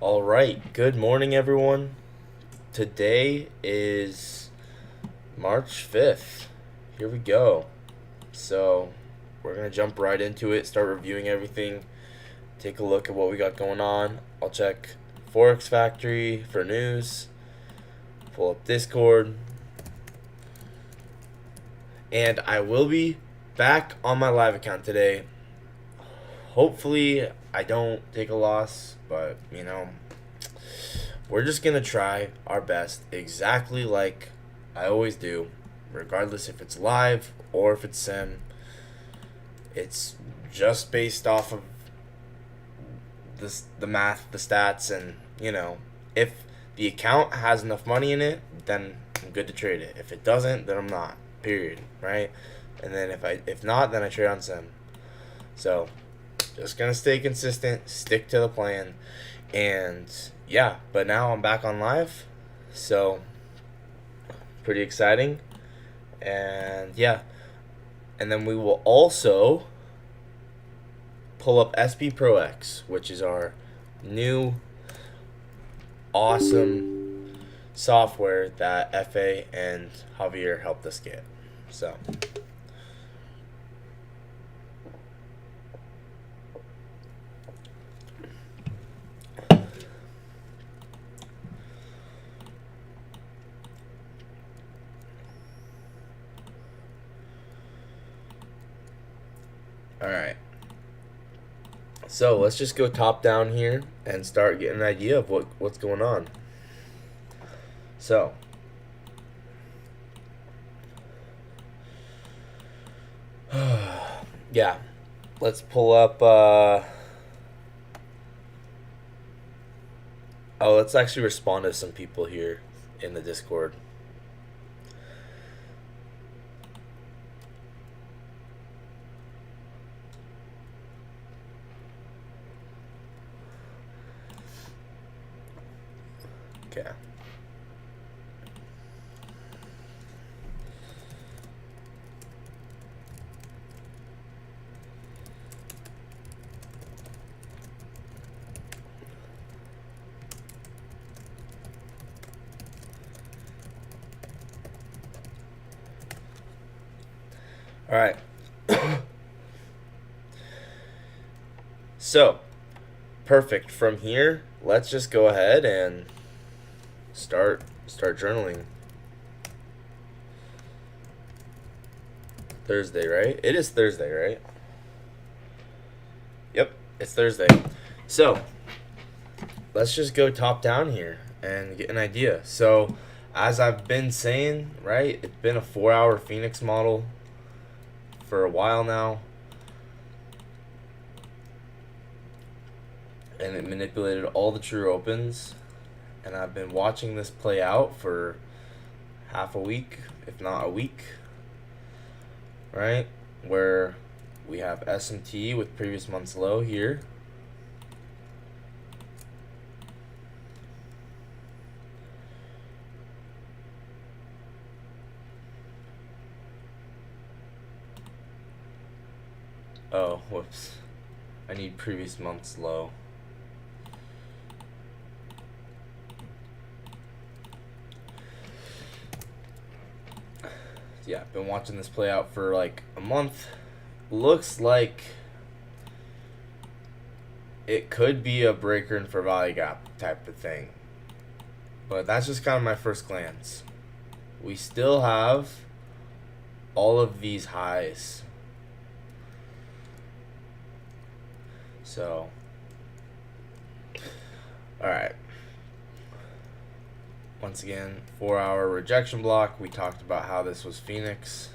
All right, good morning, everyone. Today is March 5th. Here we go. So, we're going to jump right into it, start reviewing everything, take a look at what we got going on. I'll check Forex Factory for news, pull up Discord, and I will be back on my live account today. Hopefully, I don't take a loss, but we're just going to try our best exactly like I always do, regardless if it's live or if it's sim. It's just based off of the math, the stats, and if the account has enough money in it, then I'm good to trade it. If it doesn't, then I'm not. Period. Right? And then if not, then I trade on sim. So just gonna stay consistent, stick to the plan, and yeah. But now I'm back on live, so pretty exciting, and yeah. And then we will also pull up SP Pro X, which is our new awesome software that FA and Javier helped us get. So all right. So let's just go top down here and start getting an idea of what's going on. So yeah, let's pull up. Let's actually respond to some people here in the Discord. Okay. All right. So, perfect. From here, let's just go ahead and start journaling. Thursday, right? It is Thursday, right? Yep, it's Thursday. So, let's just go top down here and get an idea. So, as I've been saying, right, it's been a 4-hour Phoenix model for a while now. And it manipulated all the true opens. And I've been watching this play out for half a week, if not a week, right? Where we have SMT with previous month's low here. Oh, whoops. I need previous month's low. Yeah, I've been watching this play out for like a month. Looks like it could be a breaker and for value gap type of thing. But that's just kind of my first glance. We still have all of these highs. So, alright. Once again, 4-hour rejection block. We talked about how this was Phoenix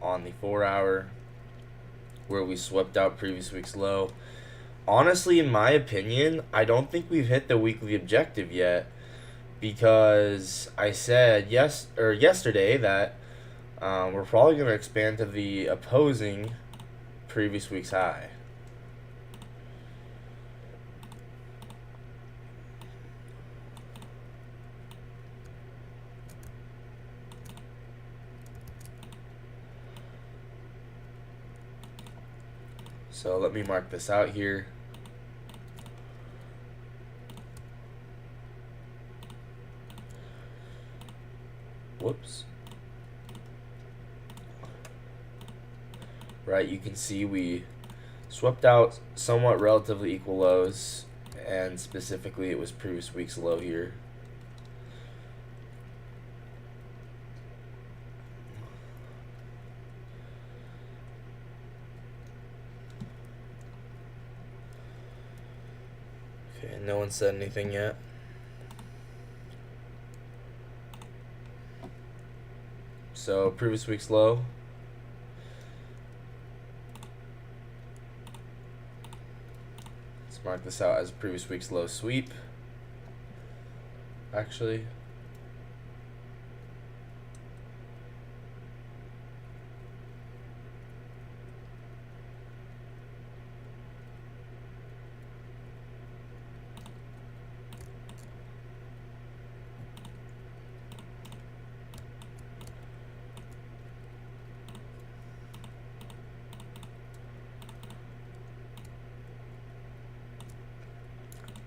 on the 4-hour, where we swept out previous week's low. Honestly, in my opinion, I don't think we've hit the weekly objective yet, because I said yesterday that we're probably going to expand to the opposing previous week's high. So let me mark this out here. Whoops. Right, you can see we swept out somewhat relatively equal lows, and specifically it was previous week's low here. Okay, no one said anything yet. So previous week's low. Let's mark this out as previous week's low sweep. Actually.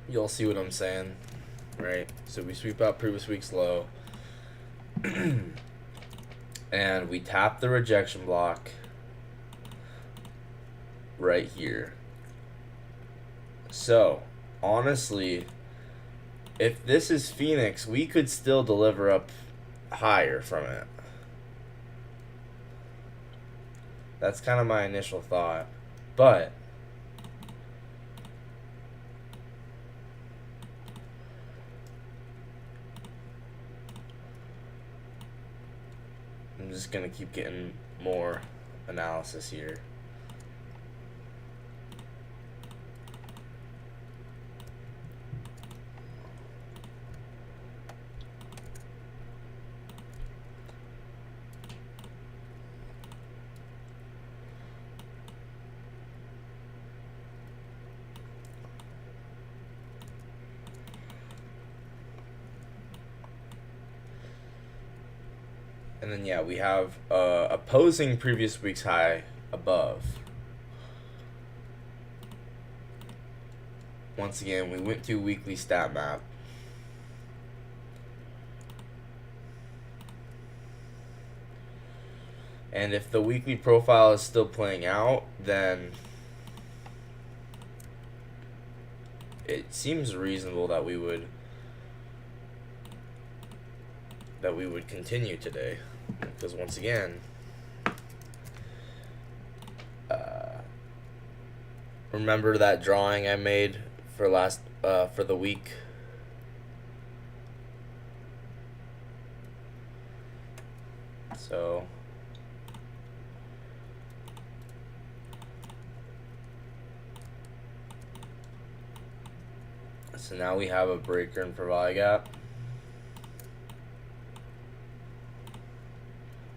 You'll see what I'm saying, right? So we sweep out previous week's low, and we tap the rejection block right here. So, honestly, if this is Phoenix, we could still deliver up higher from it. That's kind of my initial thought, but I'm just gonna keep getting more analysis here. And then, yeah, we have opposing previous week's high above. Once again, we went to weekly stat map. And if the weekly profile is still playing out, then it seems reasonable that we would continue today. Because once again, remember that drawing I made for for the week? So now we have a breaker in Provide gap.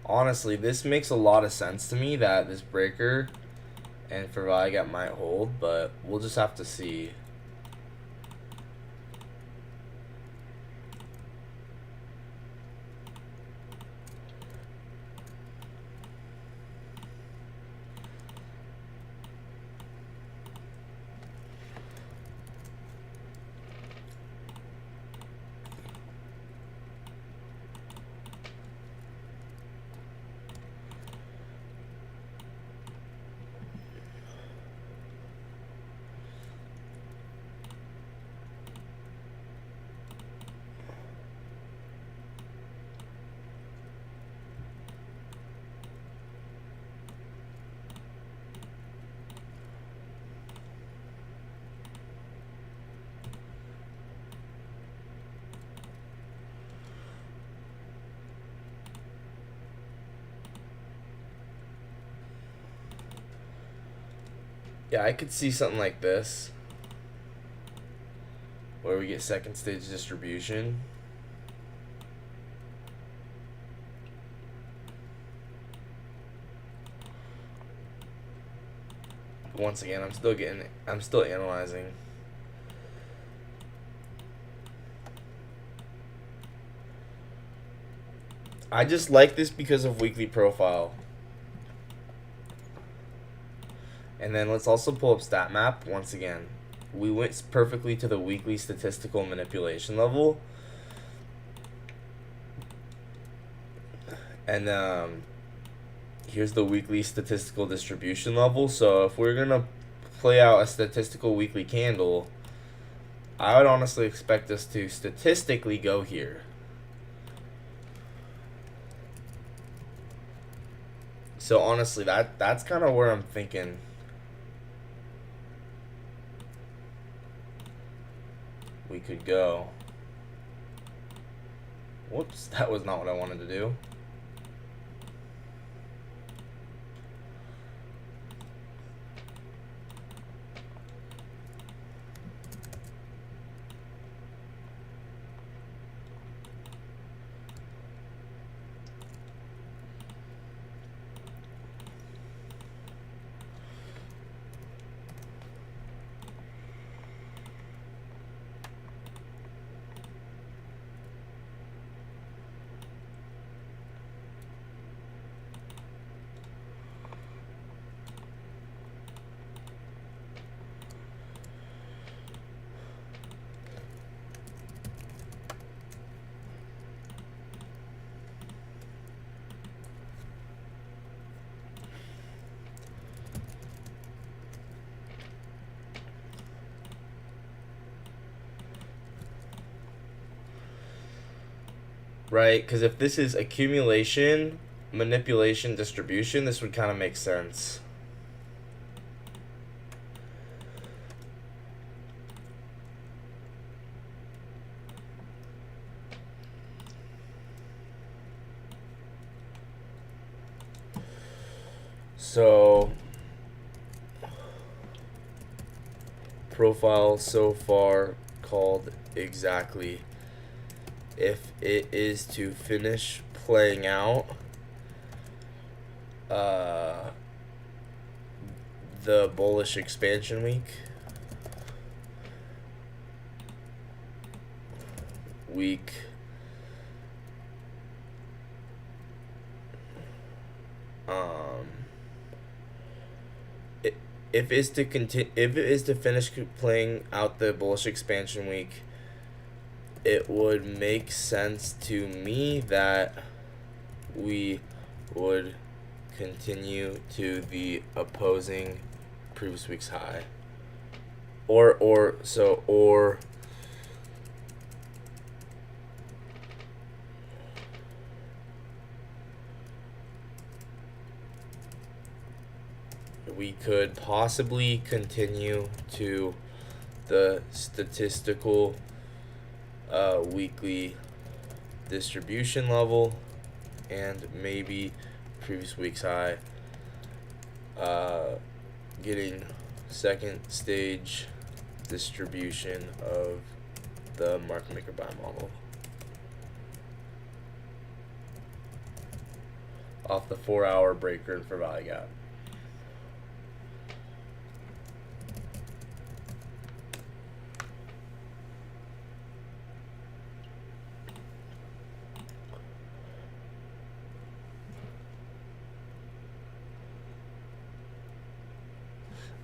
Honestly, this makes a lot of sense to me that this breaker and Provide gap might hold, but we'll just have to see. Yeah, I could see something like this, where we get second stage distribution. Once again, I'm still analyzing. I just like this because of weekly profile. And then let's also pull up stat map once again. We went perfectly to the weekly statistical manipulation level. And here's the weekly statistical distribution level. So if we're gonna play out a statistical weekly candle, I would honestly expect us to statistically go here. So honestly, that's kind of where I'm thinking we could go. Whoops, that was not what I wanted to do. Right, because if this is accumulation, manipulation, distribution, this would kind of make sense. So, profile so far called exactly. If it is to finish playing out the bullish expansion week if it is to finish playing out the bullish expansion week, it would make sense to me that we would continue to the opposing previous week's high, or we could possibly continue to the statistical weekly distribution level and maybe previous week's high, getting second stage distribution of the market maker buy model off the 4-hour breaker for value gap.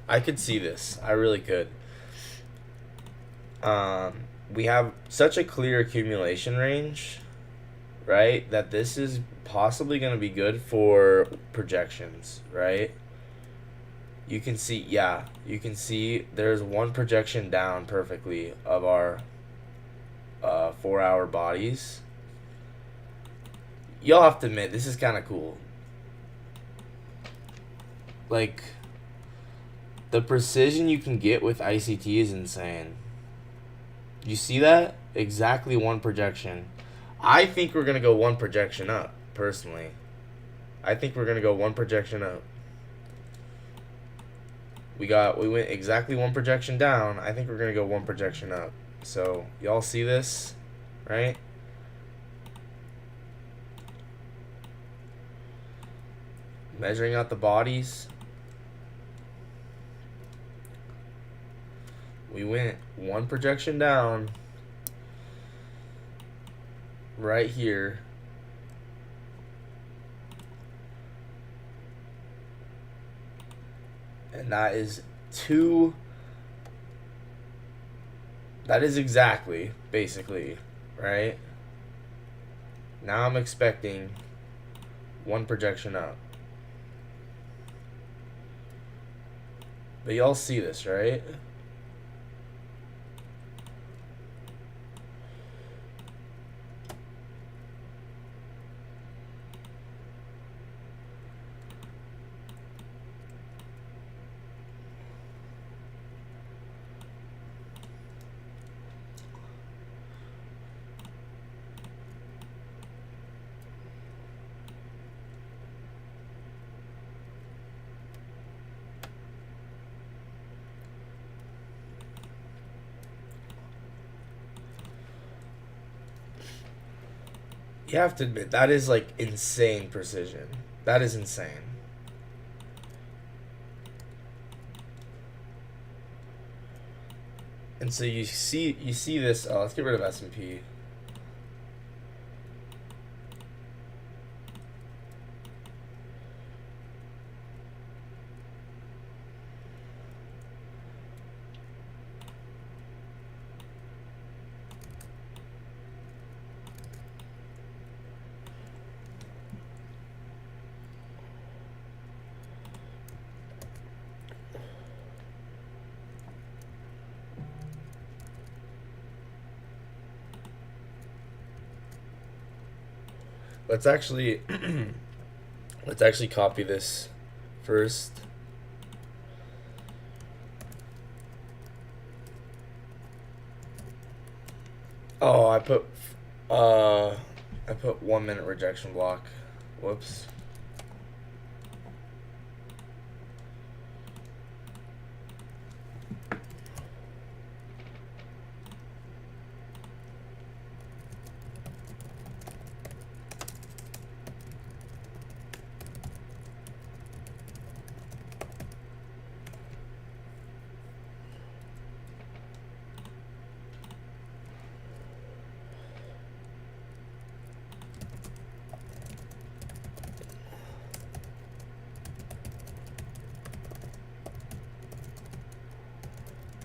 I could see this. I really could. We have such a clear accumulation range, right? That this is possibly going to be good for projections, right? You can see, there's one projection down perfectly of our 4-hour bodies. Y'all have to admit, this is kind of cool. Like, the precision you can get with ICT is insane. You see that? Exactly one projection. I think we're going to go one projection up, personally. I think we're going to go one projection up. We went exactly one projection down. I think we're going to go one projection up. So, y'all see this, right? Measuring out the bodies. We went one projection down right here. And that is exactly, basically, right? Now I'm expecting one projection up. But y'all see this, right? You have to admit, that is like insane precision. That is insane. And so you see this. Oh, let's get rid of S&P. Let's actually let's actually copy this first. Oh, I put 1 minute rejection block. Whoops.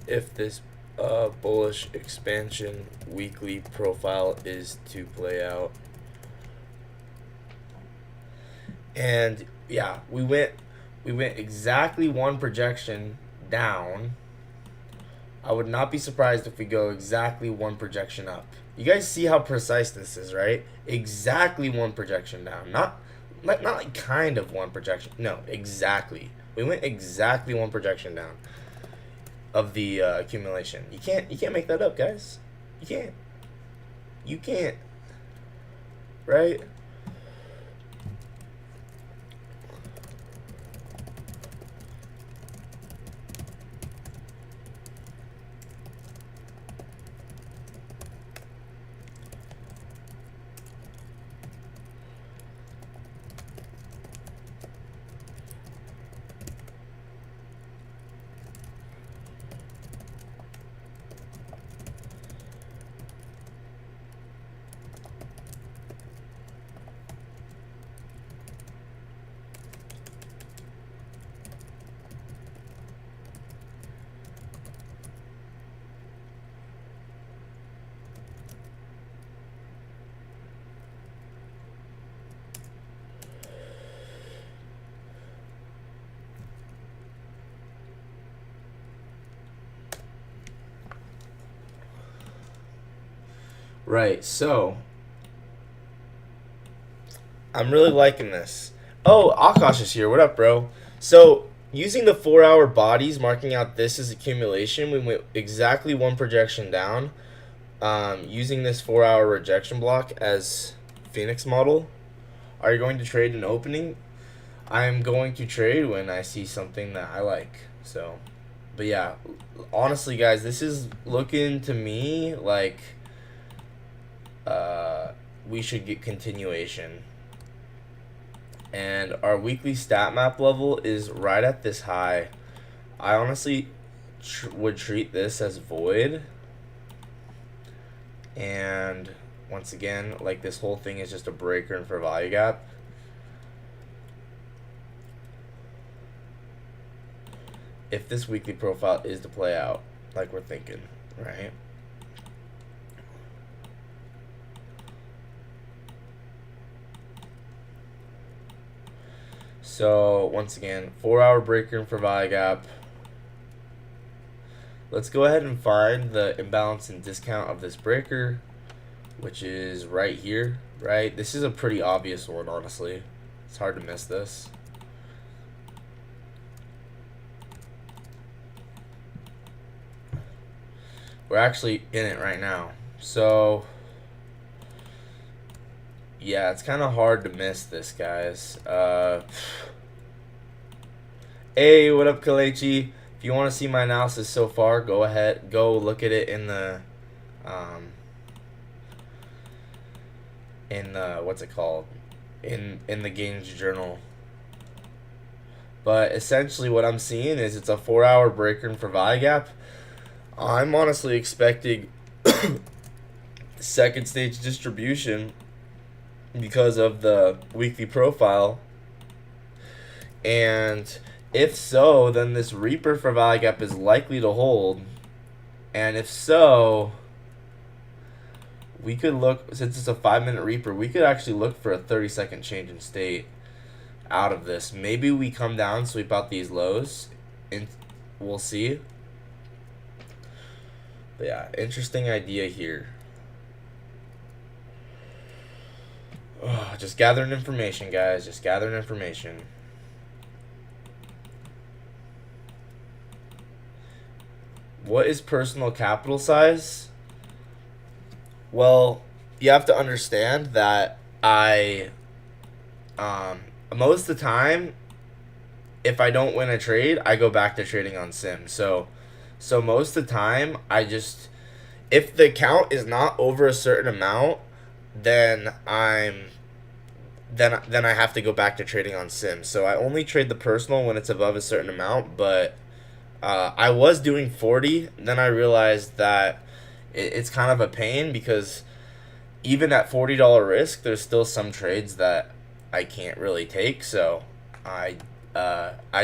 If this bullish expansion weekly profile is to play out. And yeah, we went exactly one projection down. I would not be surprised if we go exactly one projection up. You guys see how precise this is, right? Exactly one projection down. Not like kind of one projection. No, exactly. We went exactly one projection down of the accumulation. You can't make that up, guys. You can't. Right? Right, so I'm really liking this. Oh, Akash is here. What up, bro? So, using the 4-hour bodies, marking out this as accumulation, we went exactly one projection down. Using this 4-hour rejection block as Phoenix model. Are you going to trade an opening? I am going to trade when I see something that I like. So, but yeah, honestly, guys, this is looking to me like we should get continuation. And our weekly stat map level is right at this high. I honestly would treat this as void. And once again, like, this whole thing is just a breaker and for value gap. If this weekly profile is to play out like we're thinking, right? So once again, 4-hour breaker for value gap. Let's go ahead and find the imbalance and discount of this breaker, which is right here, right? This is a pretty obvious one, honestly. It's hard to miss this. We're actually in it right now. So yeah, it's kind of hard to miss this, guys. Hey, what up, Kalechi? If you want to see my analysis so far, go ahead, go look at it in the what's it called, in the games journal. But essentially what I'm seeing is it's a 4-hour breaker for value gap. I'm honestly expecting second stage distribution because of the weekly profile, and if so, then this Reaper for value gap is likely to hold. And if so, we could look, since it's a 5-minute Reaper, we could actually look for a 30-second change in state out of this. Maybe we come down, sweep out these lows, and we'll see. But yeah, interesting idea here. Oh, just gathering information, guys. Just gathering information. What is personal capital size? Well, you have to understand that most of the time, if I don't win a trade, I go back to trading on sim. So most of the time, if the account is not over a certain amount, then I have to go back to trading on sim. So I only trade the personal when it's above a certain amount, but I was doing 40, then I realized that it's kind of a pain because even at $40 risk, there's still some trades that I can't really take. So I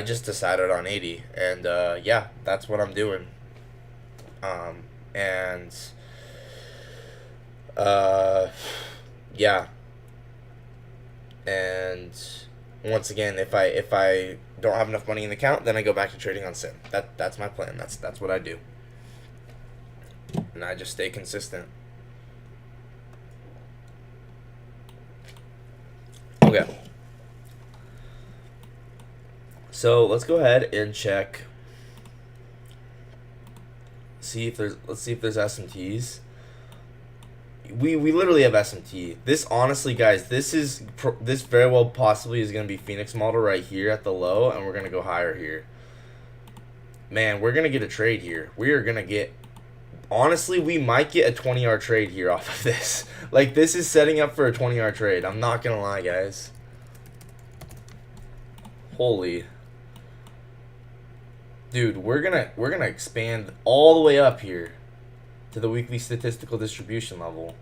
just decided on 80, and yeah, that's what I'm doing. Yeah, and once again, if I don't have enough money in the account, then I go back to trading on sim. That's my plan. That's what I do, and I just stay consistent. Okay. So let's go ahead and check. Let's see if there's SMTs. We literally have SMT. This, honestly, guys, this very well possibly is going to be Phoenix model right here at the low, and we're going to go higher here. Man, we're going to get a trade here. We are going to get, honestly, we might get a 20-hour trade here off of this. Like, this is setting up for a 20-hour trade. I'm not going to lie, guys. Holy. Dude, we're gonna expand all the way up here to the weekly statistical distribution level.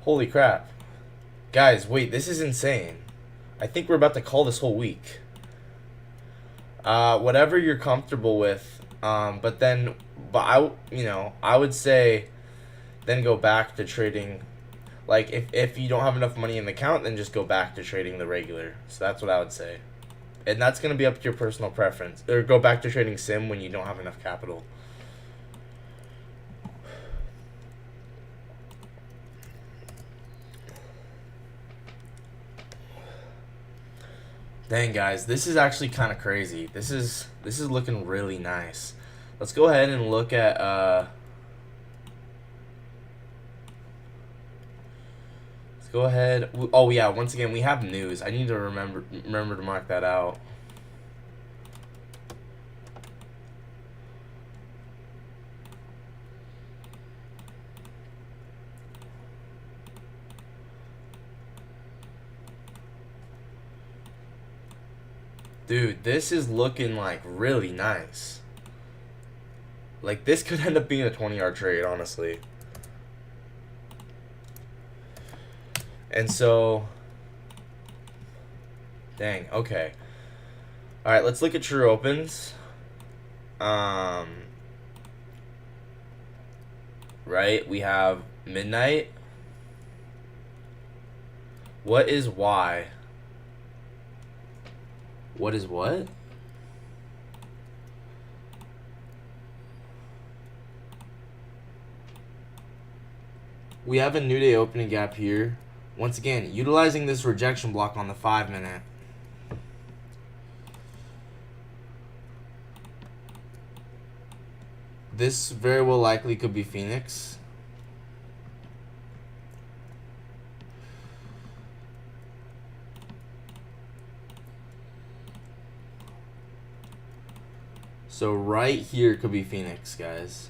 Holy crap. Guys, wait, this is insane. I think we're about to call this whole week. Whatever you're comfortable with, I would say then go back to trading. Like, if you don't have enough money in the account, then just go back to trading the regular. So that's what I would say. And that's going to be up to your personal preference. Or go back to trading sim when you don't have enough capital. Dang, guys, this is actually kind of crazy. This is looking really nice. Let's go ahead and look at go ahead. Oh yeah, once again we have news. I need to remember to mark that out. Dude, this is looking like really nice. Like, this could end up being a 20-hour trade, honestly. And so, dang, okay. All right, let's look at true opens. Right, we have midnight. What is Y? What is what? We have a new day opening gap here. Once again, utilizing this rejection block on the 5-minute. This very well likely could be Phoenix. So right here could be Phoenix, guys.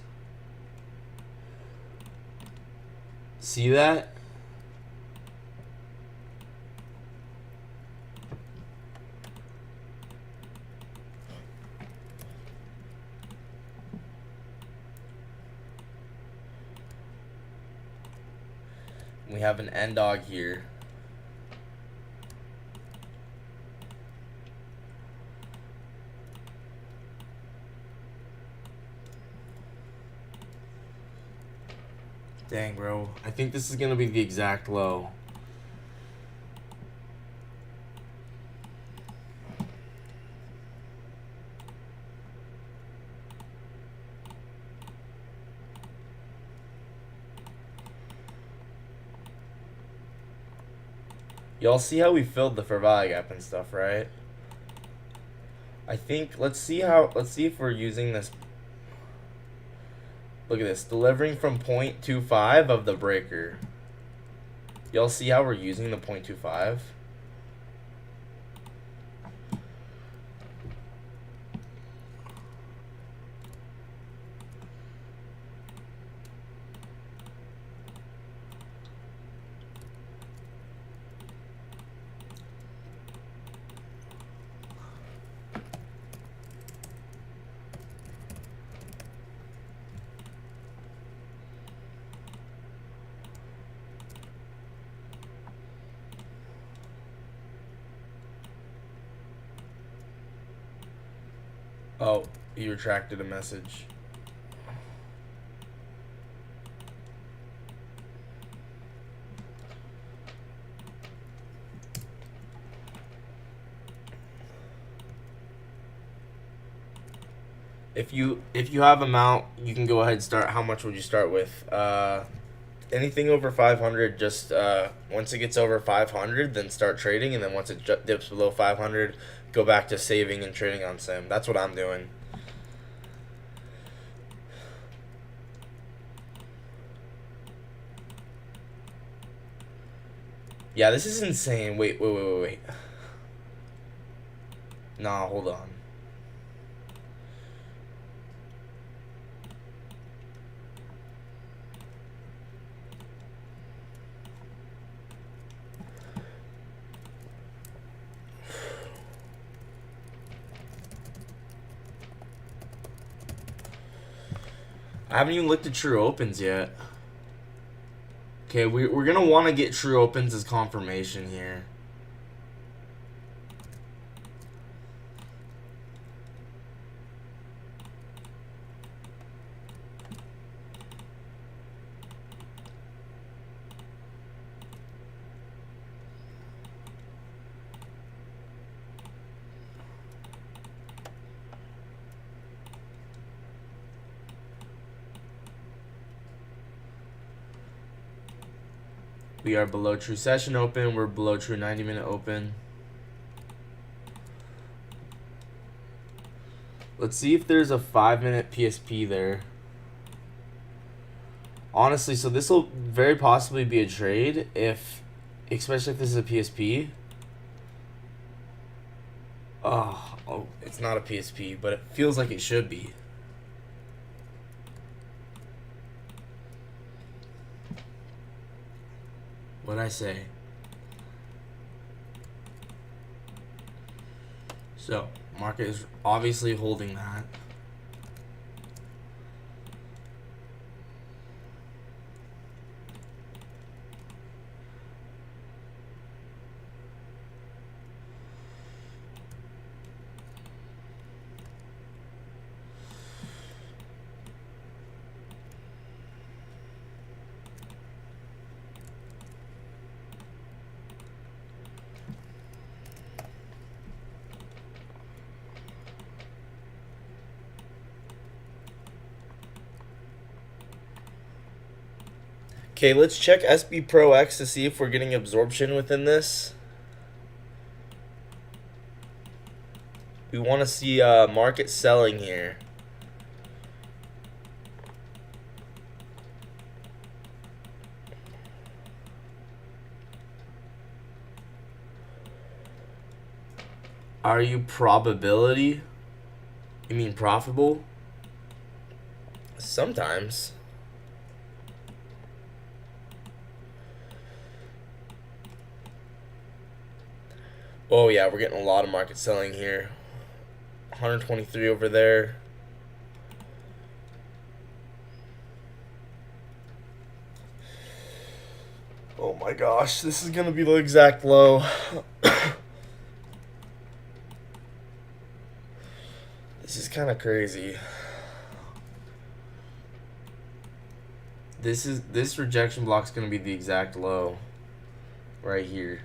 See that? We have an end dog here. Dang, bro. I think this is going to be the exact low. Y'all see how we filled the fair value gap and stuff, right? I think, let's see if we're using this. Look at this, delivering from 0.25 of the breaker. Y'all see how we're using the 0.25? Oh, he retracted a message. If you have amount, you can go ahead and start. How much would you start with? Anything over 500, just once it gets over 500, then start trading, and then once it dips below 500, go back to saving and trading on sim. That's what I'm doing. Yeah, this is insane. Wait. Nah, hold on. I haven't even looked at true opens yet. Okay, we're gonna want to get true opens as confirmation here. We are below true session open. We're below true 90-minute open. Let's see if there's a 5-minute PSP there. Honestly, so this will very possibly be a trade especially if this is a PSP. Oh, it's not a PSP, but it feels like it should be. What'd I say? So, market is obviously holding that. Okay, let's check SB Pro X to see if we're getting absorption within this. We want to see market selling here. Are you probability? You mean profitable? Sometimes. Oh yeah, we're getting a lot of market selling here. 123 over there. Oh my gosh, this is gonna be the exact low. This is kind of crazy. This rejection block's gonna be the exact low right here.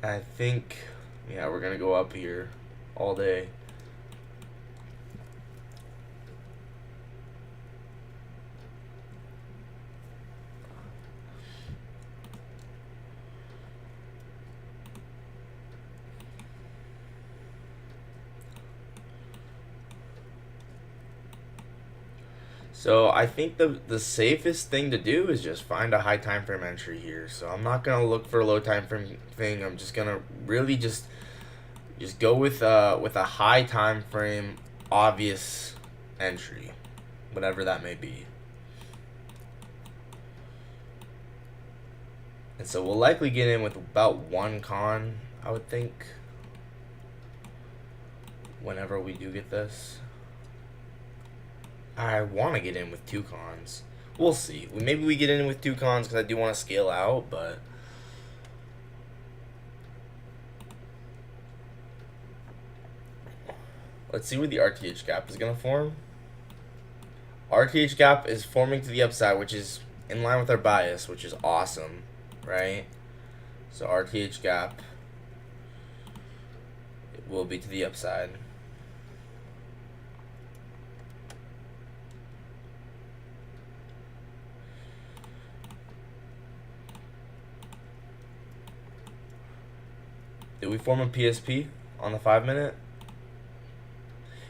I think, yeah, we're gonna go up here all day. So I think the safest thing to do is just find a high time frame entry here. So I'm not gonna look for a low time frame thing. I'm just gonna really just go with a high time frame obvious entry, whatever that may be. And so we'll likely get in with about one con, I would think, whenever we do get this. I want to get in with two cons. We'll see. Maybe we get in with two cons because I do want to scale out, but let's see where the RTH gap is going to form. RTH gap is forming to the upside, which is in line with our bias, which is awesome, right? So RTH gap will be to the upside. Did we form a PSP on the 5 minute?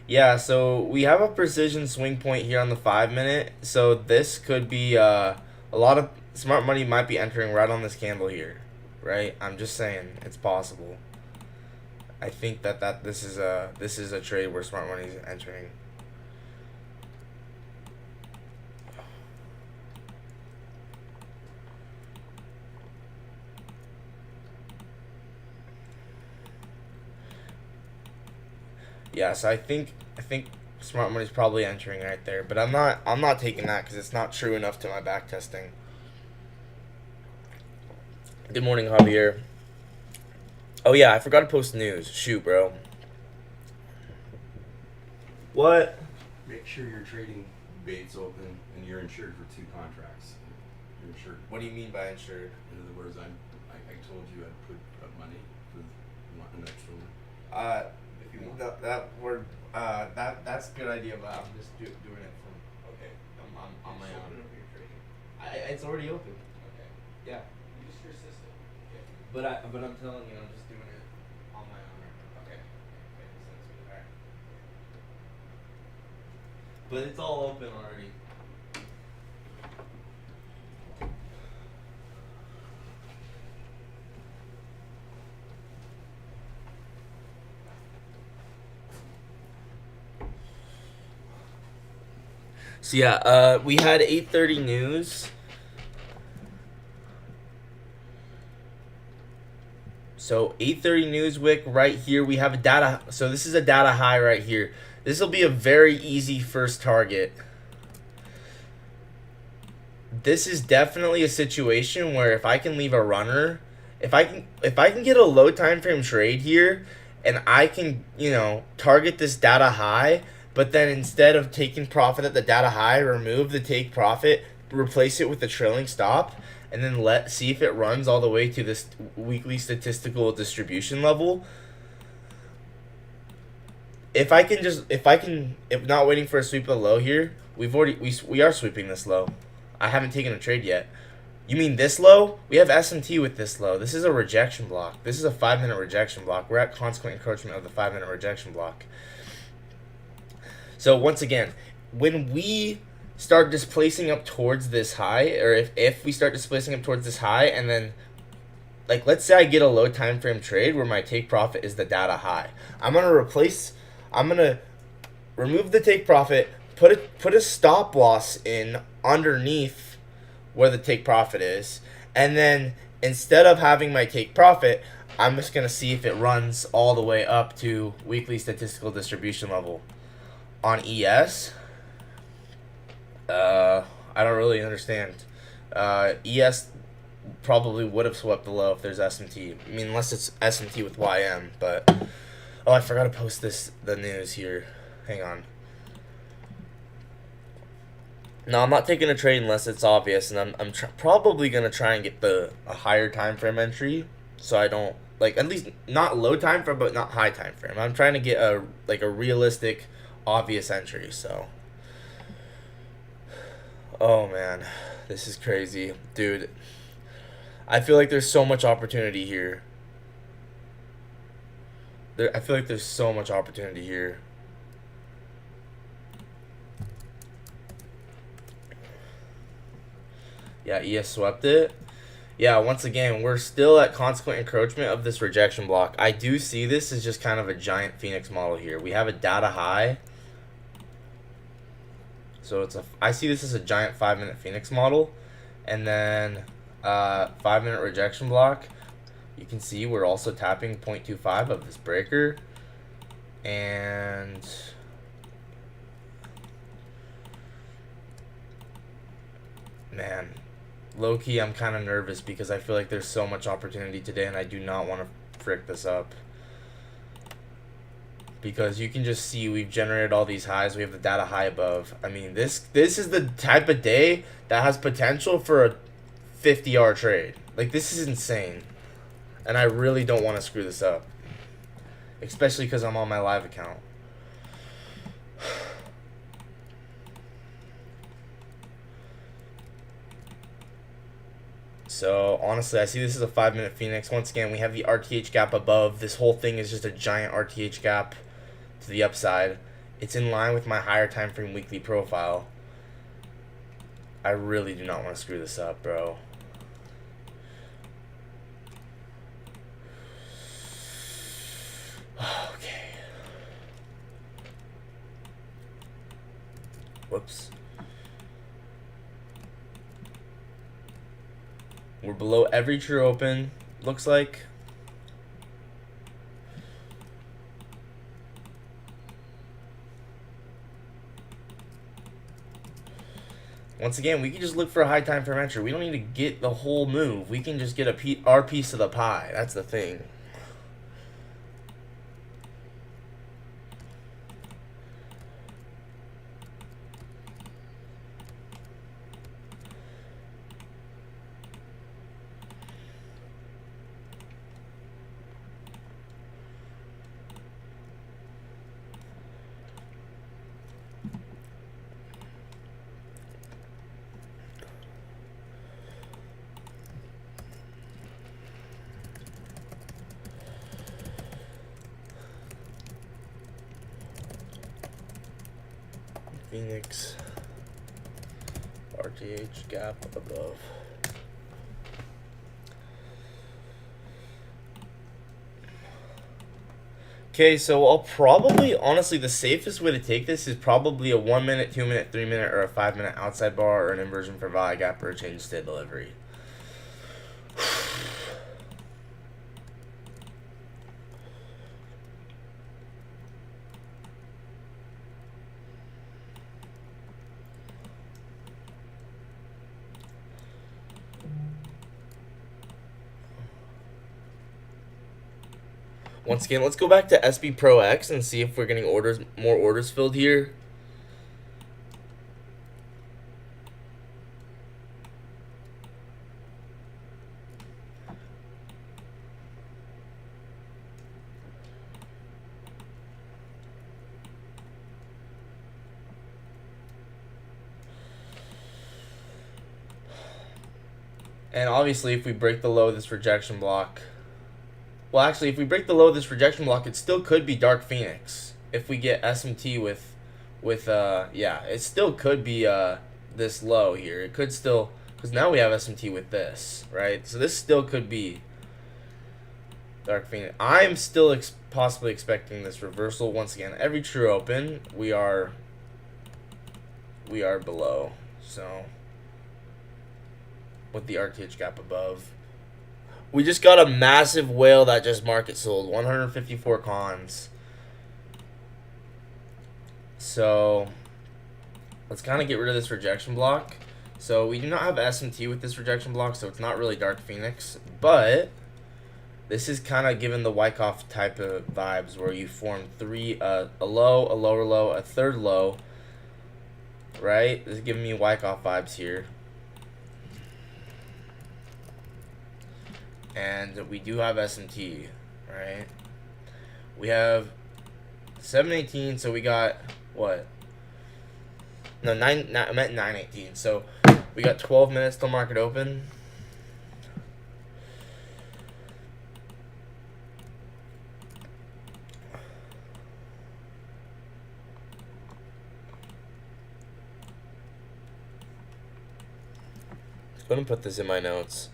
Yeah, so we have a precision swing point here on the 5 minute. So this could be a lot of smart money might be entering right on this candle here, right? I'm just saying it's possible. I think that this is a trade where smart money is entering. Yeah, so I think smart money's probably entering right there, but I'm not taking that because it's not true enough to my back testing. Good morning, Javier. Oh yeah, I forgot to post news. Shoot, bro. What? Make sure your trading bait's open and you're insured for 2 contracts. You're insured. What do you mean by insured? In other words, I told you I'd put up money for an extra one. If you want that's a good idea, but I'm just doing it from I'm on my own. It's already open. Okay. Yeah. Use your system. Okay. But I'm telling you, I'm just doing it on my own. Okay. Alright. But it's all open already. So yeah, we had 8:30 news. So 8:30 Newsweek right here. We have a data. So this is a data high right here. This will be a very easy first target. This is definitely a situation where if I can leave a runner, if I can get a low time frame trade here, and I can target this data high, but then instead of taking profit at the data high, remove the take profit, replace it with the trailing stop, and then see if it runs all the way to this weekly statistical distribution level. if I can just if not waiting for a sweep of the low here, we are sweeping this low. I haven't taken a trade yet. You mean this low? We have SMT with this low. This is a rejection block. This is a 5-minute rejection block. We're at consequent encroachment of the 5-minute rejection block. So once again, when we start displacing up towards this high, or if we start displacing up towards this high, and then like let's say I get a low time frame trade where my take profit is the data high, I'm gonna remove the take profit, put a stop loss in underneath where the take profit is, and then instead of having my take profit, I'm just gonna see if it runs all the way up to weekly statistical distribution level. On ES, I don't really understand. ES probably would have swept the low if there's SMT. I mean, unless it's SMT with YM, but oh, I forgot to post the news here. Hang on. No, I'm not taking a trade unless it's obvious, and I'm probably gonna try and get a higher time frame entry, so I don't at least not low time frame, but not high time frame. I'm trying to get a realistic, obvious entry. So, oh man, this is crazy, dude. I feel like there's so much opportunity here. I feel like there's so much opportunity here. Yeah, ES swept it. Yeah, once again, we're still at consequent encroachment of this rejection block. I do see this as just kind of a giant Phoenix model here. We have a data high. So I see this as a giant 5-minute Phoenix model. And then 5-minute rejection block. You can see we're also tapping 0.25 of this breaker. And man, low-key, I'm kind of nervous because I feel like there's so much opportunity today, and I do not want to frick this up. Because you can just see we've generated all these highs. We have the data high above. I mean, this is the type of day that has potential for a 50-yard trade. Like, this is insane. And I really don't want to screw this up. Especially because I'm on my live account. So, honestly, I see this as a 5-minute Phoenix. Once again, we have the RTH gap above. This whole thing is just a giant RTH gap to the upside. It's in line with my higher time frame weekly profile. I really do not want to screw this up, bro. Okay. Whoops. We're below every true open, looks like. Once again, we can just look for a high time frame entry. We don't need to get the whole move. We can just get our piece of the pie. That's the thing. Phoenix, RTH gap above. Okay, so I'll probably, honestly, the safest way to take this is probably a 1-minute, 2-minute, 3-minute, or a 5-minute outside bar or an inversion for value gap or a change state delivery. Once again, let's go back to SB Pro X and see if we're getting more orders filled here. And obviously, if we break the low of this rejection block, well, actually, if we break the low of this rejection block, it still could be Dark Phoenix. If we get SMT with yeah, it still could be this low here. It could still, because now we have SMT with this, right? So this still could be Dark Phoenix. I'm still possibly expecting this reversal once again. Every true open, we are below. So with the RTH gap above. We just got a massive whale that just market sold. 154 cons. So let's kind of get rid of this rejection block. So we do not have SMT with this rejection block, so it's not really Dark Phoenix. But this is kind of given the Wyckoff type of vibes where you form a low, a lower low, a third low. Right? This is giving me Wyckoff vibes here. And we do have SMT, right? We have 718, so we got what? No, I meant 918. So we got 12 minutes till market open. I'm gonna put this in my notes.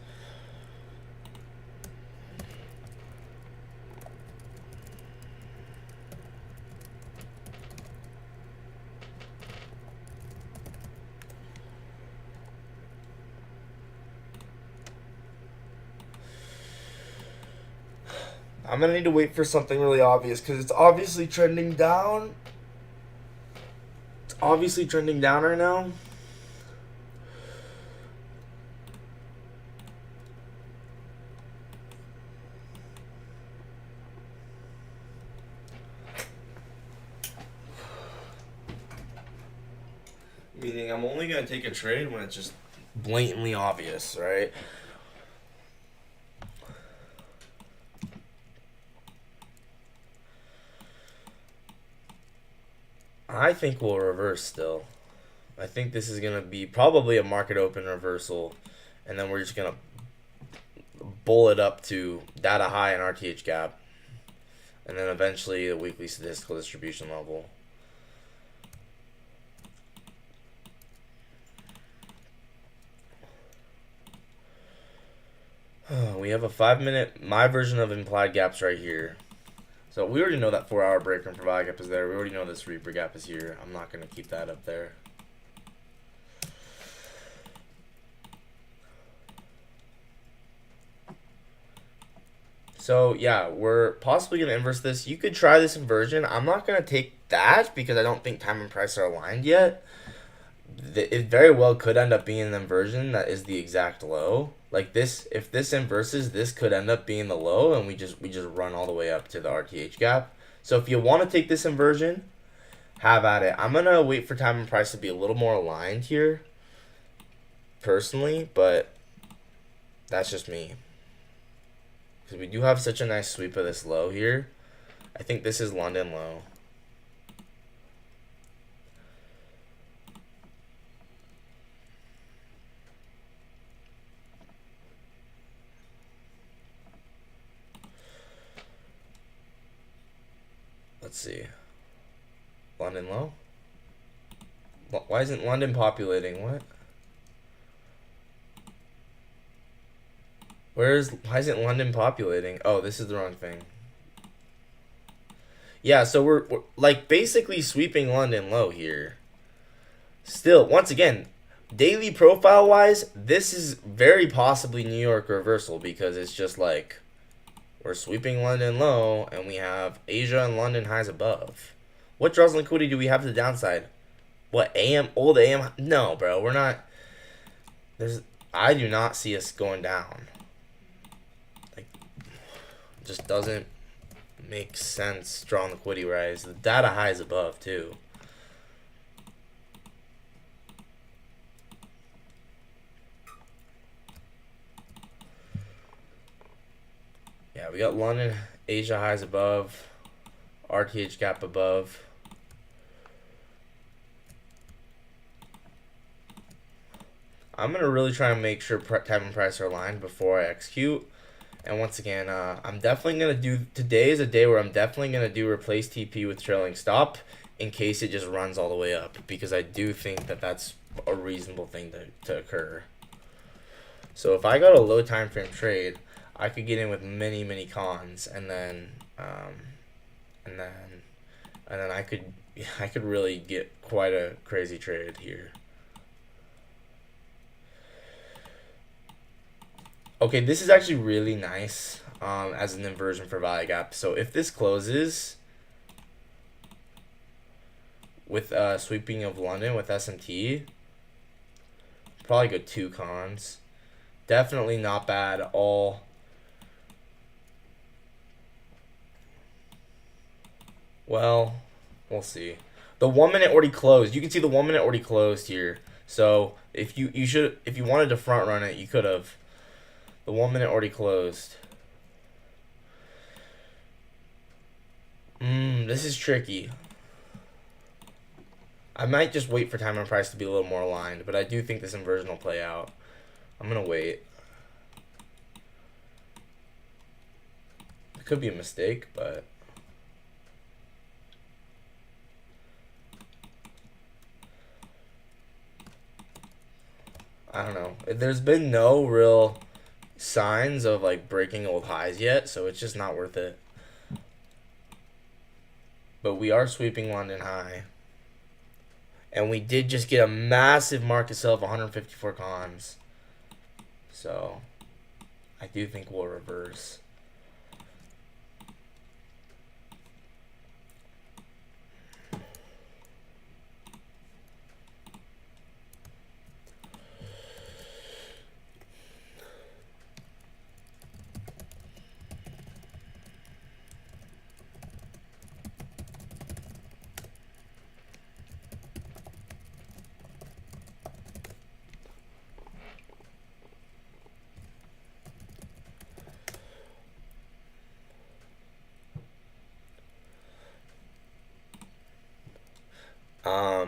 I'm gonna need to wait for something really obvious because it's obviously trending down. It's obviously trending down right now. Meaning I'm only gonna take a trade when it's just blatantly obvious, right? I think we'll reverse still. I think this is going to be probably a market open reversal, and then we're just going to bull it up to data high and RTH gap, and then eventually the weekly statistical distribution level. We have a 5-minute, my version of implied gaps right here. So we already know that 4-hour breaker and provide gap is there. We already know this Reaper gap is here. I'm not going to keep that up there. So yeah, we're possibly going to inverse this. You could try this inversion. I'm not going to take that because I don't think time and price are aligned yet. It very well could end up being an inversion that is the exact low. Like this, if this inverses, this could end up being the low, and we just run all the way up to the RTH gap. So if you want to take this inversion, have at it. I'm gonna wait for time and price to be a little more aligned here, personally, but that's just me. Because we do have such a nice sweep of this low here. I think this is London low. Let's see. London low? Why isn't London populating? What? Why isn't London populating? Oh, this is the wrong thing. Yeah, so we're like basically sweeping London low here. Still, once again, daily profile wise, this is very possibly New York reversal because it's just like we're sweeping London low, and we have Asia and London highs above. What draws and liquidity do we have to the downside? What, old AM? No, bro, we're not. I do not see us going down. Like, just doesn't make sense drawing liquidity rise. The data high is above, too. Yeah, we got London, Asia highs above, RTH gap above. I'm gonna really try and make sure time and price are aligned before I execute. And once again, I'm definitely gonna do. Today is a day where I'm definitely gonna do replace TP with trailing stop in case it just runs all the way up, because I do think that that's a reasonable thing to occur. So if I got a low time frame trade, I could get in with many cons, and then I could really get quite a crazy trade here. Okay, this is actually really nice as an inversion for value gap. So if this closes with sweeping of London with SMT, probably go 2 cons. Definitely not bad at all. Well, we'll see. The 1 minute already closed. You can see the 1 minute already closed here. So if you wanted to front run it, you could have. The 1 minute already closed. This is tricky. I might just wait for time and price to be a little more aligned, but I do think this inversion will play out. I'm gonna wait. It could be a mistake, but I don't know. There's been no real signs of like breaking old highs yet, so it's just not worth it. But we are sweeping London high. And we did just get a massive market sell of 154 cons. So I do think we'll reverse.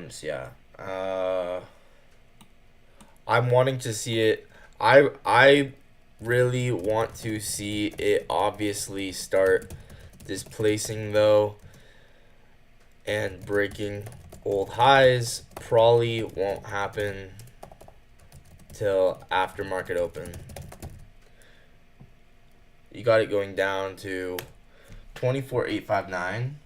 So yeah. I'm wanting to see it. I really want to see it obviously start displacing though and breaking old highs. Probably won't happen till after market open. You got it going down to 24,859.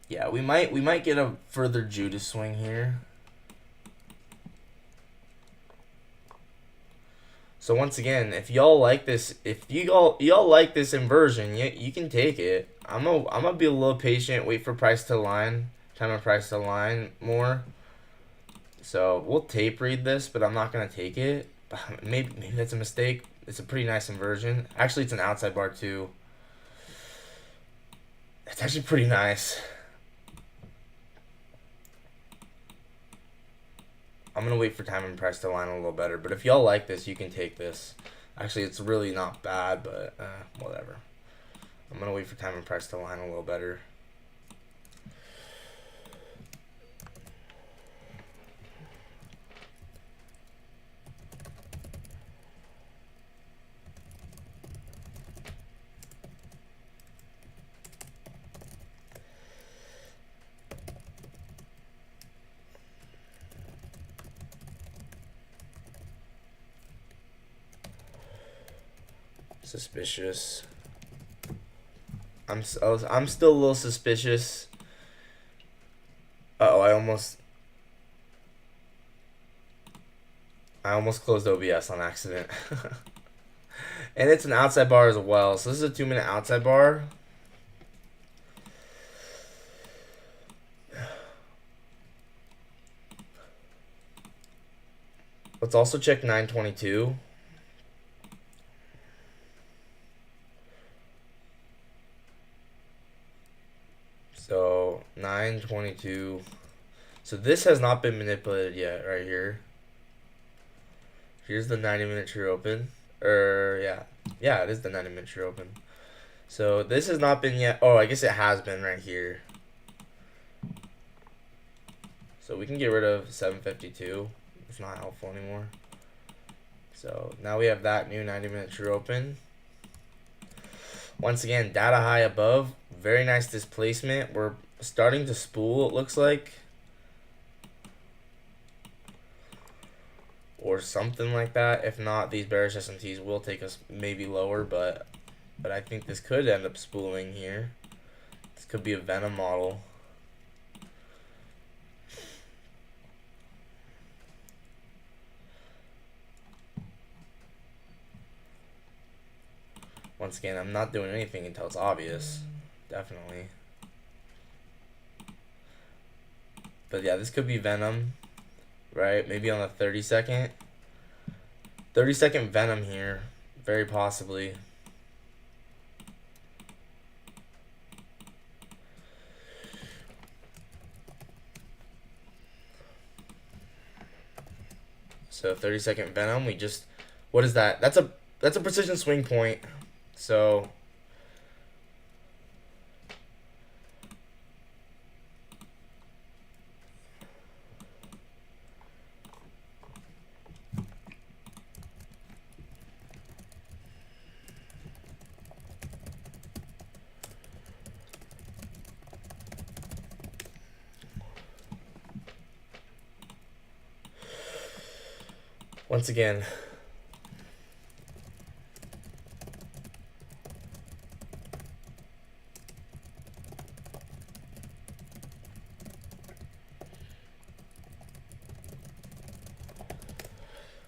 Yeah, we might get a further Judas swing here. So once again, if y'all like this, if y'all like this inversion, you can take it. I'm gonna be a little patient, wait for price to align, time of price to align more. So we'll tape read this, but I'm not gonna take it. Maybe that's a mistake. It's a pretty nice inversion. Actually, it's an outside bar too. It's actually pretty nice. I'm gonna wait for time and price to align a little better, but if y'all like this, you can take this. Actually, it's really not bad, but whatever. I'm gonna wait for time and price to align a little better. Suspicious. I'm still a little suspicious. Uh-oh, I almost closed OBS on accident. And it's an outside bar as well. So this is a 2-minute outside bar. Let's also check 922. So 922. So this has not been manipulated yet, right here. Here's the 90-minute true open. Yeah, it is the 90-minute true open. So this has not been yet. Oh, I guess it has been right here. So we can get rid of 752. It's not helpful anymore. So now we have that new 90-minute true open. Once again, data high above. Very nice displacement. We're starting to spool, it looks like. Or something like that. If not, these bearish SMTs will take us maybe lower, but I think this could end up spooling here. This could be a Venom model. Once again, I'm not doing anything until it's obvious. Definitely. But yeah, this could be Venom, right? Maybe on the 30-second. 30-second Venom here, very possibly. So 30-second Venom, we just, what is that? That's a precision swing point. So once again,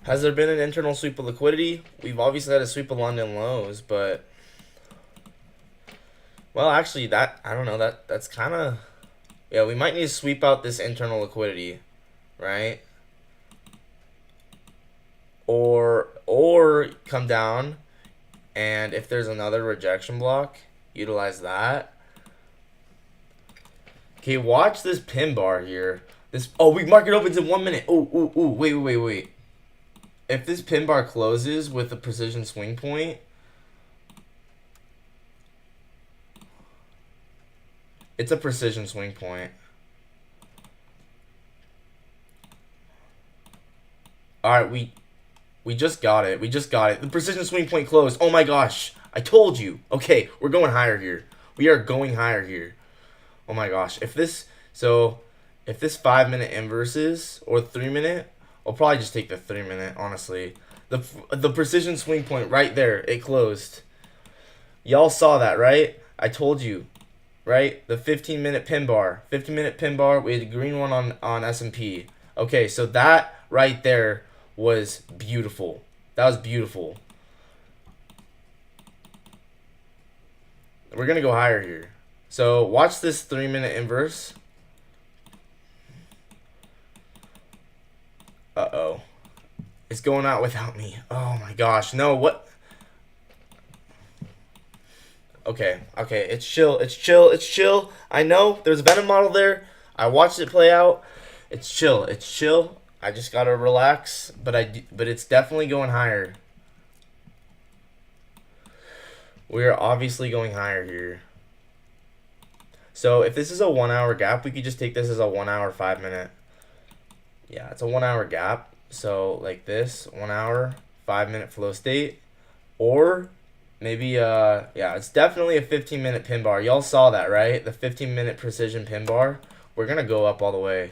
has there been an internal sweep of liquidity? We've obviously had a sweep of London lows, but well, actually, that I don't know, that's kind of, yeah, we might need to sweep out this internal liquidity, right? Or come down, and if there's another rejection block, utilize that. Okay, watch this pin bar here. This, oh, we market opens in 1 minute. Oh, wait. If this pin bar closes with a precision swing point, it's a precision swing point. All right, we just got it. The precision swing point closed. Oh my gosh, I told you. Okay, we're going higher here. We are going higher here. Oh my gosh, if this 5-minute inverses or 3-minute, I'll probably just take the 3-minute, honestly. The precision swing point right there, it closed. Y'all saw that, right? I told you, right? The 15-minute pin bar. 15-minute pin bar, we had a green one on S&P. Okay, so that right there was beautiful. That was beautiful. We're going to go higher here. So watch this 3-minute inverse. Uh-oh. It's going out without me. Oh my gosh. No, what? Okay. It's chill. I know there's a Venom model there. I watched it play out. It's chill. I just gotta relax, but it's definitely going higher. We are obviously going higher here. So if this is a 1 hour gap, we could just take this as a 1 hour, 5-minute. Yeah, it's a 1 hour gap. So like this, 1 hour, 5-minute flow state. Or maybe, yeah, it's definitely a 15-minute pin bar. Y'all saw that, right? The 15-minute precision pin bar. We're going to go up all the way.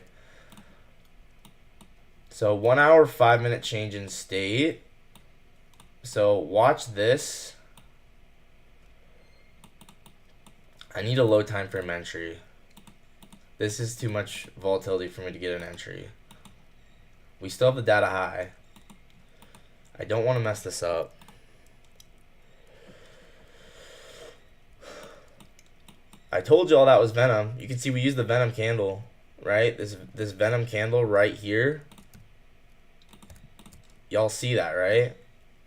So 1 hour, 5-minute change in state. So watch this. I need a low time frame entry. This is too much volatility for me to get an entry. We still have the data high. I don't want to mess this up. I told y'all that was Venom. You can see we used the Venom candle, right? This Venom candle right here. Y'all see that, right?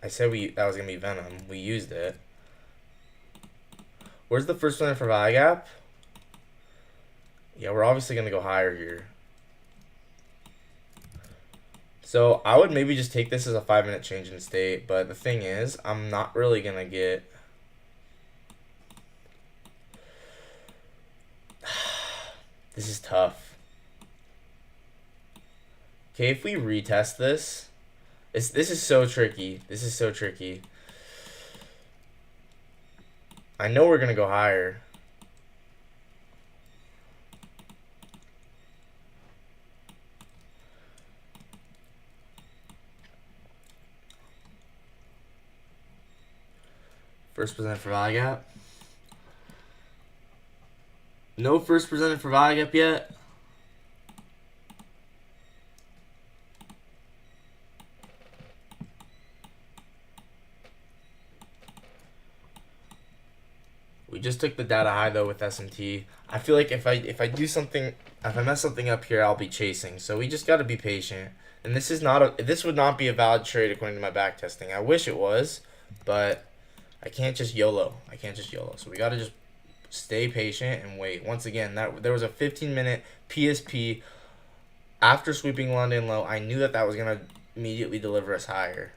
I said that was gonna be Venom. We used it. Where's the first one for ViGap? Yeah, we're obviously gonna go higher here. So I would maybe just take this as a 5-minute change in state, but the thing is, I'm not really gonna get. This is tough. Okay, if we retest this, this is so tricky. This is so tricky. I know we're gonna go higher. First presented for value gap. No first presented for value gap yet. We just took the data high though with SMT. I feel like if I do something, if I mess something up here, I'll be chasing. So we just got to be patient. And this would not be a valid trade according to my back testing. I wish it was, but I can't just YOLO. I can't just YOLO. So we got to just stay patient and wait. Once again, there was a 15-minute PSP after sweeping London low. I knew that was gonna immediately deliver us higher.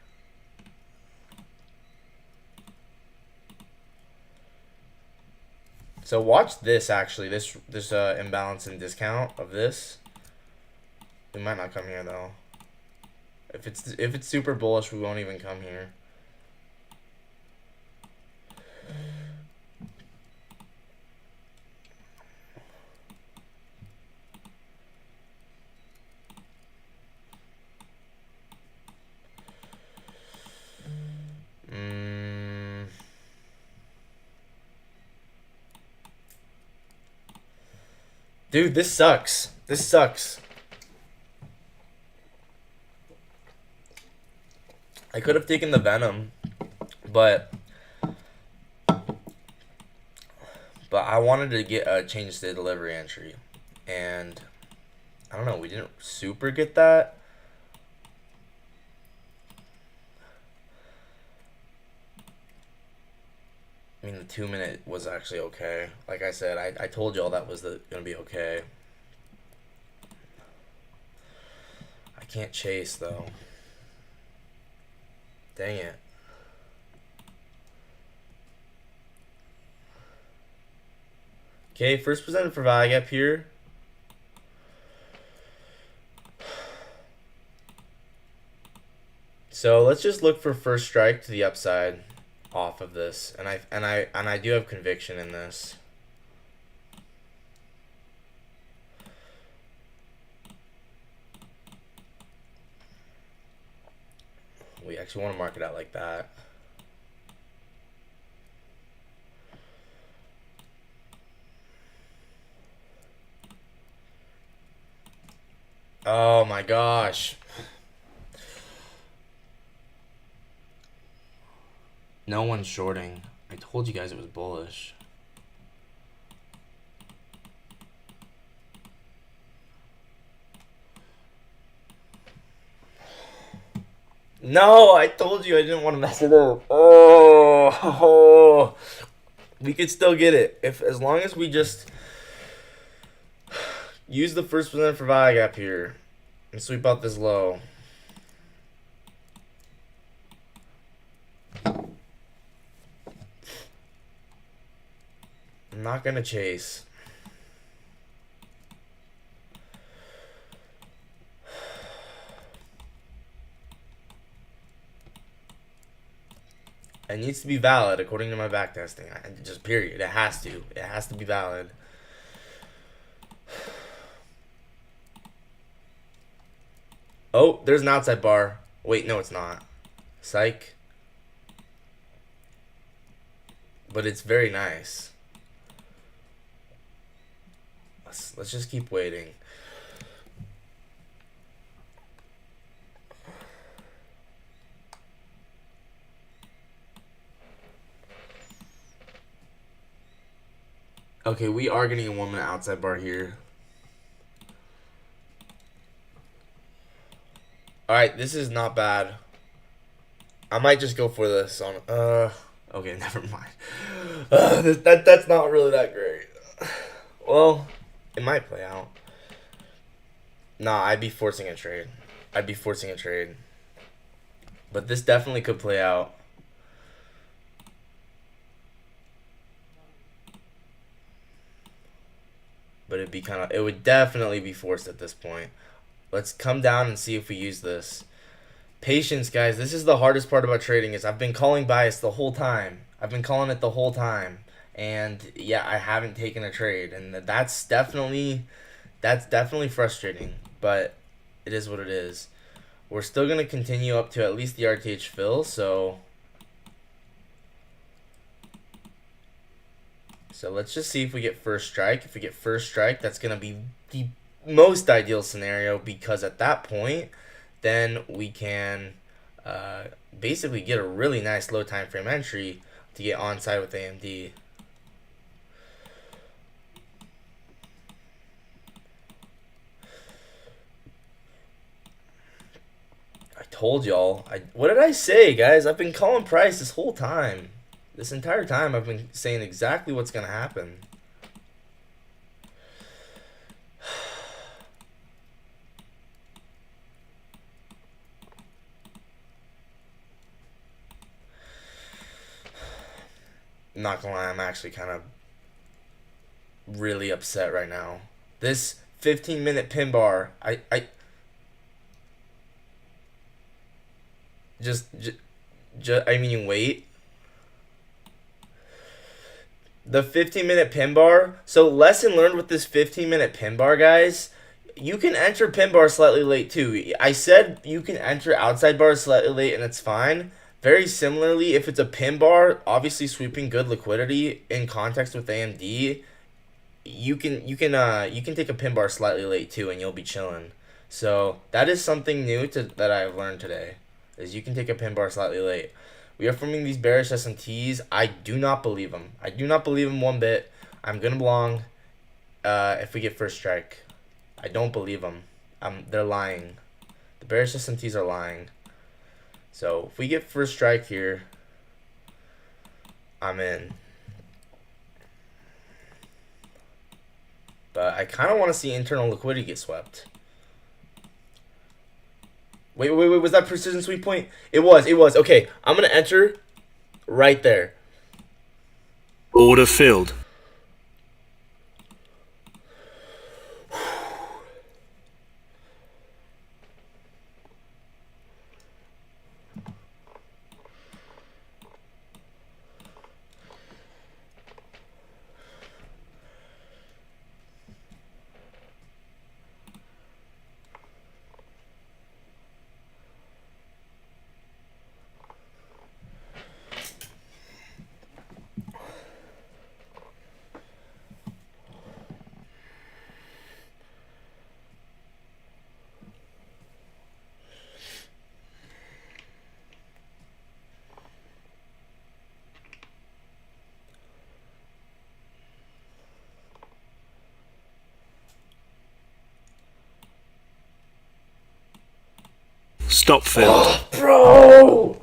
So watch this actually. This imbalance and discount of this. We might not come here though. If it's super bullish, we won't even come here. Dude, this sucks. This sucks. I could have taken the Venom, but I wanted to get a change the delivery entry, and I don't know, we didn't super get that. I mean, the 2-minute was actually okay. Like I said, I told y'all that was gonna be okay. I can't chase though. Dang it. Okay, first presented for value gap here. So let's just look for first strike to the upside off of this, and I do have conviction in this. We actually want to mark it out like that. Oh my gosh. No one's shorting. I told you guys it was bullish. No, I told you I didn't want to mess it up. Oh, we could still get it as long as we just use the first presented for value gap here and sweep out this low. I'm not gonna chase. It needs to be valid according to my back testing. Just period. It has to. It has to be valid. Oh, there's an outside bar. Wait, no, it's not. Psych. But it's very nice. Let's just keep waiting. Okay, we are getting a 1-minute outside bar here. Alright, this is not bad. I might just go for this on okay, never mind. That's not really that great. Well, it might play out. Nah, I'd be forcing a trade. But this definitely could play out. But it would definitely be forced at this point. Let's come down and see if we use this. Patience, guys. This is the hardest part about trading is I've been calling bias the whole time. I've been calling it the whole time. And yeah, I haven't taken a trade. And that's definitely frustrating. But it is what it is. We're still going to continue up to at least the RTH fill, so let's just see if we get first strike. If we get first strike, that's going to be the most ideal scenario because at that point, then we can basically get a really nice low time frame entry to get onside with AMD. I told y'all. What did I say, guys? I've been calling price this whole time. This entire time, I've been saying exactly what's going to happen. I'm not gonna lie, I'm actually kind of really upset right now. This 15-minute pin bar, I mean, wait. The 15-minute pin bar. So, lesson learned with this 15-minute pin bar, guys. You can enter pin bar slightly late too. I said you can enter outside bars slightly late and it's fine. Very similarly, if it's a pin bar, obviously sweeping good liquidity in context with AMD, you can take a pin bar slightly late too and you'll be chilling. So that is something new that I've learned today. Is you can take a pin bar slightly late. We are forming these bearish SMTs. I do not believe them. I do not believe them one bit. I'm gonna belong if we get first strike. I don't believe them. They're lying. The bearish SMTs are lying. So if we get first strike here, I'm in. But I kind of want to see internal liquidity get swept. Wait, was that precision sweep point? It was. Okay, I'm going to enter right there. Order filled. Stop filled. Bro!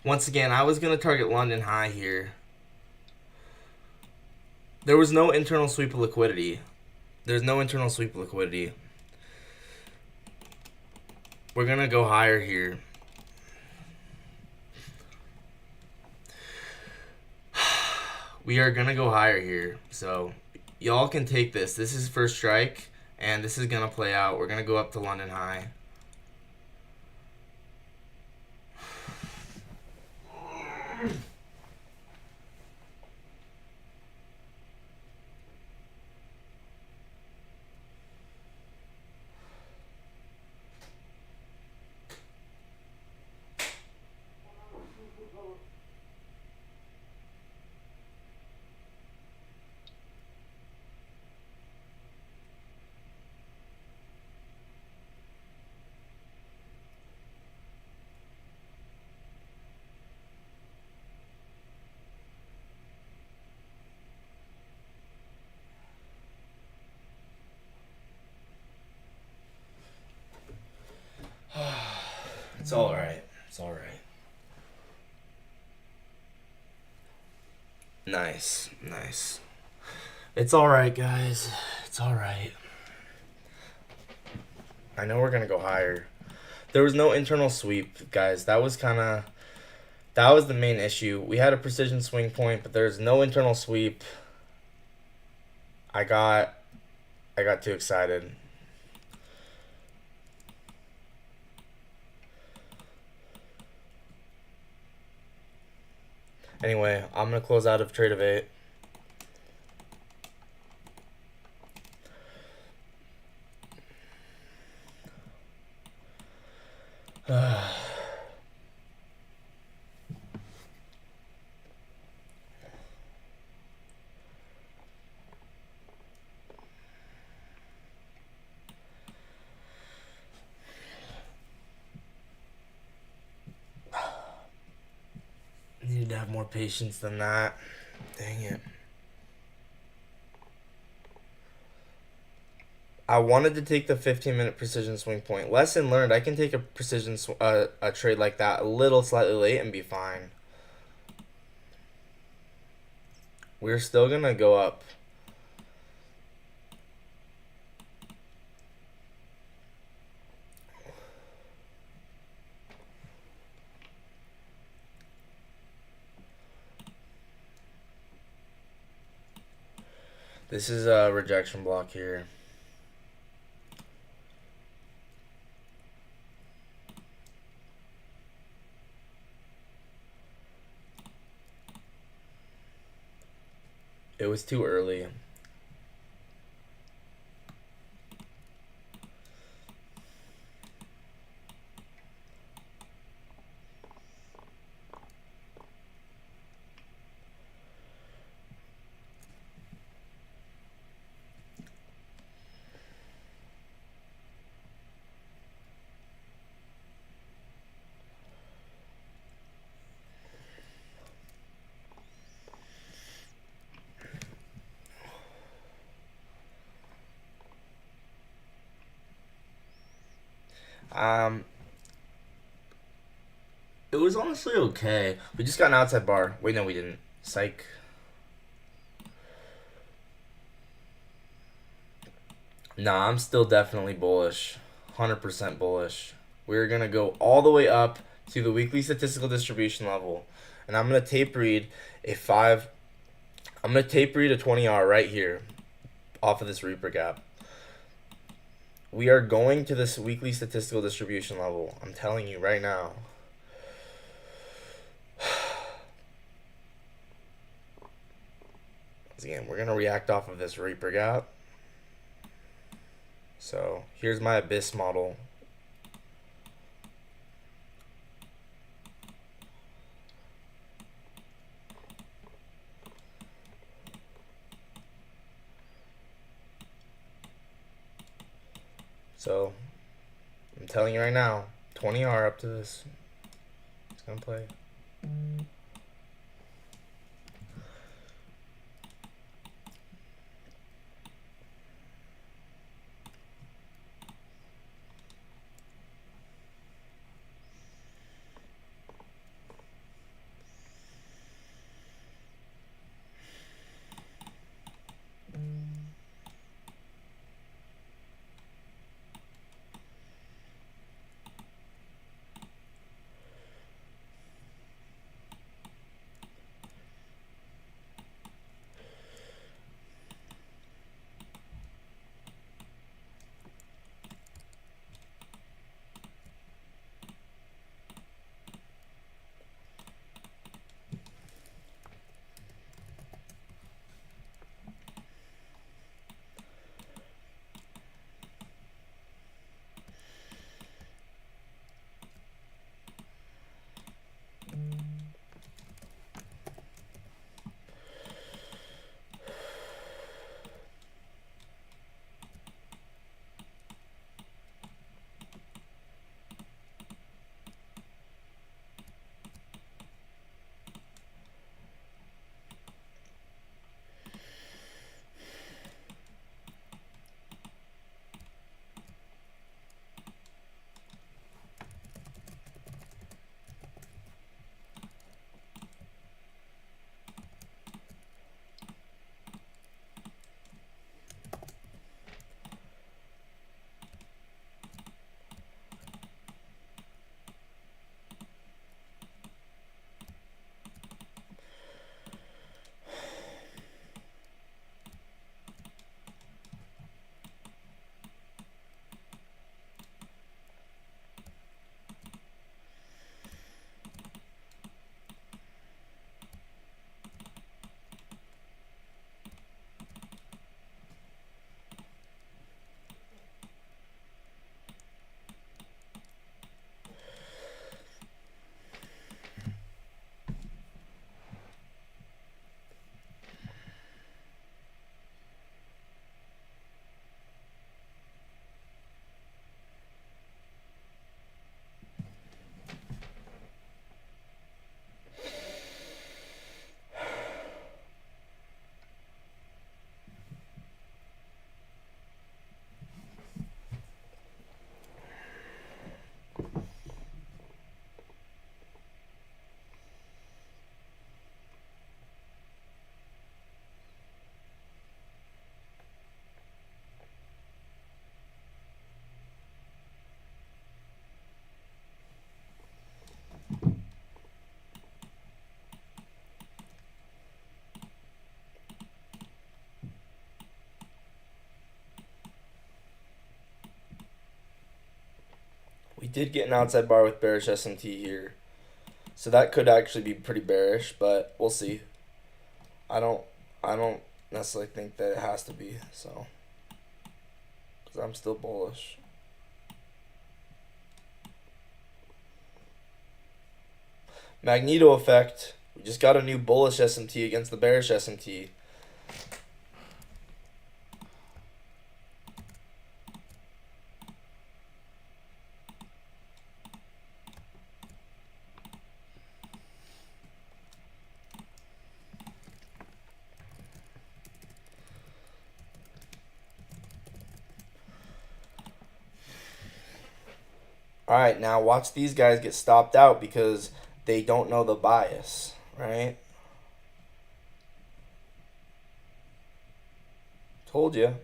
Once again, I was going to target London high here. There was no internal sweep of liquidity. There's no internal sweep of liquidity. We're going to go higher here. We are going to go higher here. So, y'all can take this. This is first strike, and this is going to play out. We're going to go up to London high. It's all right. It's all right. Nice, nice. It's all right, guys. It's all right. I know we're gonna go higher. There was no internal sweep, guys. That was the main issue. We had a precision swing point, but there's no internal sweep. I got too excited. Anyway, I'm gonna close out of trade of 8. Needed to have more patience than that. Dang it. I wanted to take the 15-minute precision swing point. Lesson learned. I can take a a trade like that a little slightly late and be fine. We're still gonna go up. This is a rejection block here. It was too early. It was honestly okay. We just got an outside bar. Wait, no, we didn't. Psych. Nah, I'm still definitely bullish. 100% bullish. We're going to go all the way up to the weekly statistical distribution level. And I'm going to tape read a 5. I'm going to tape read a 20R right here off of this Reaper gap. We are going to this weekly statistical distribution level. I'm telling you right now. Again, we're going to react off of this Reaper gap. So here's my Abyss model. So I'm telling you right now, 20R up to this. It's going to play. We did get an outside bar with bearish SMT here. So that could actually be pretty bearish, but we'll see. I don't necessarily think that it has to be, so, because I'm still bullish. Magneto effect. We just got a new bullish SMT against the bearish SMT. All right, now watch these guys get stopped out because they don't know the bias, right? Told you.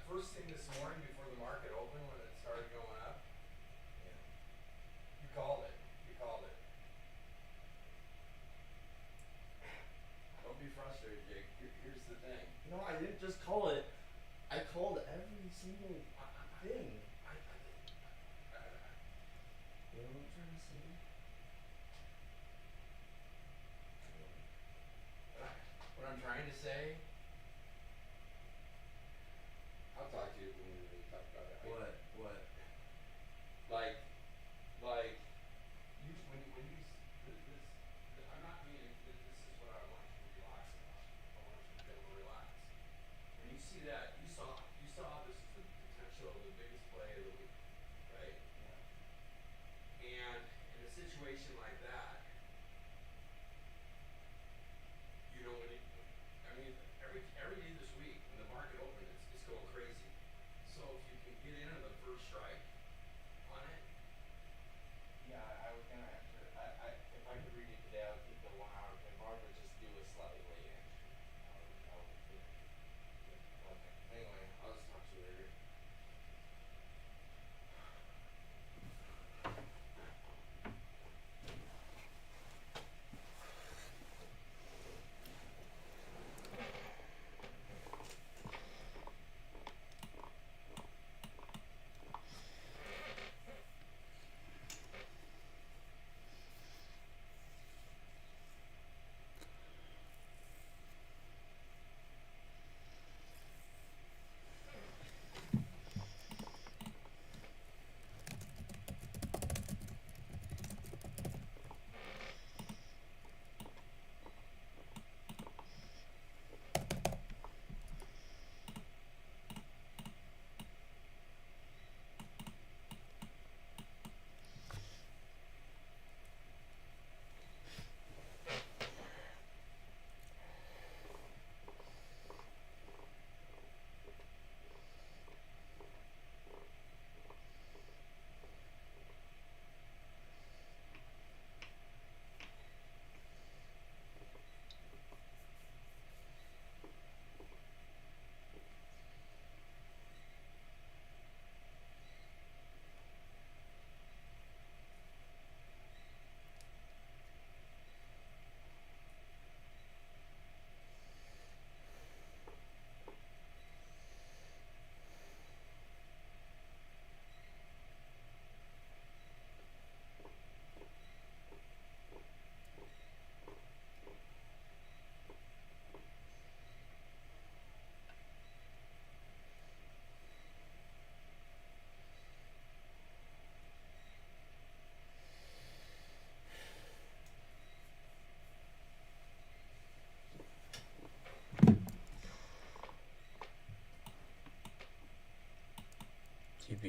First thing this morning before the market opened, when it started going up, you called it. Don't be frustrated, Jake. Here's the thing. No, I didn't just call it. I called every single thing. You know what I'm trying to say? What I'm trying to say, I'll talk to you when we really talk about it. What? Like, you, when you, this, I'm not being, this is what I want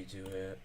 52 hit.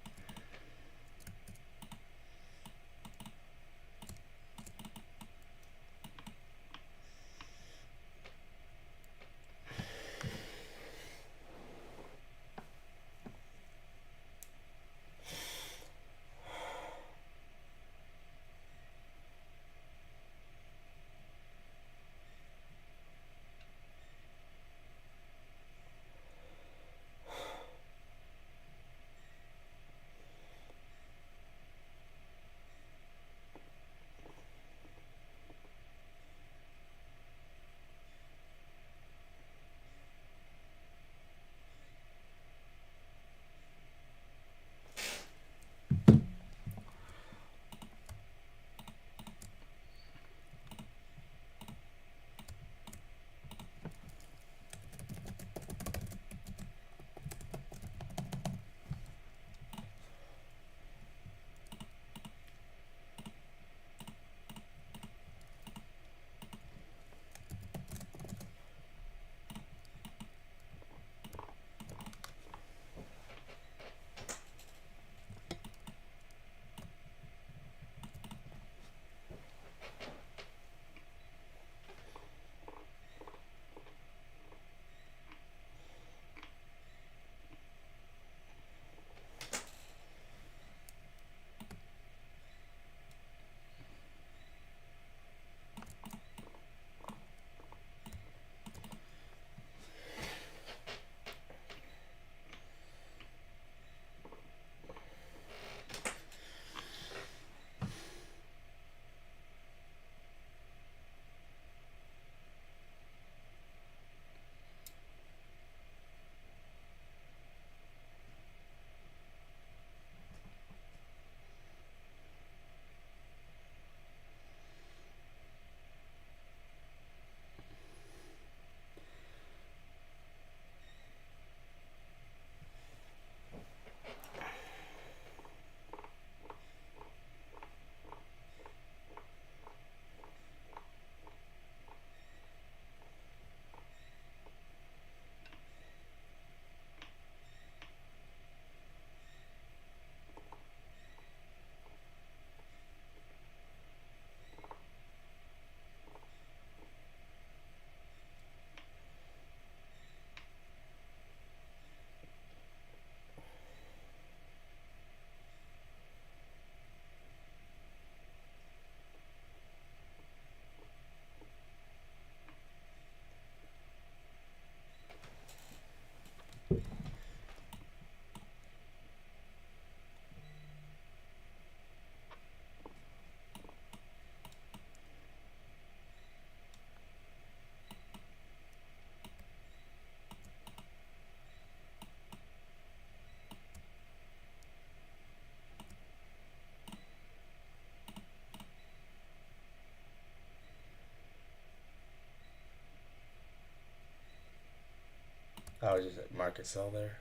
I was just at market sell there.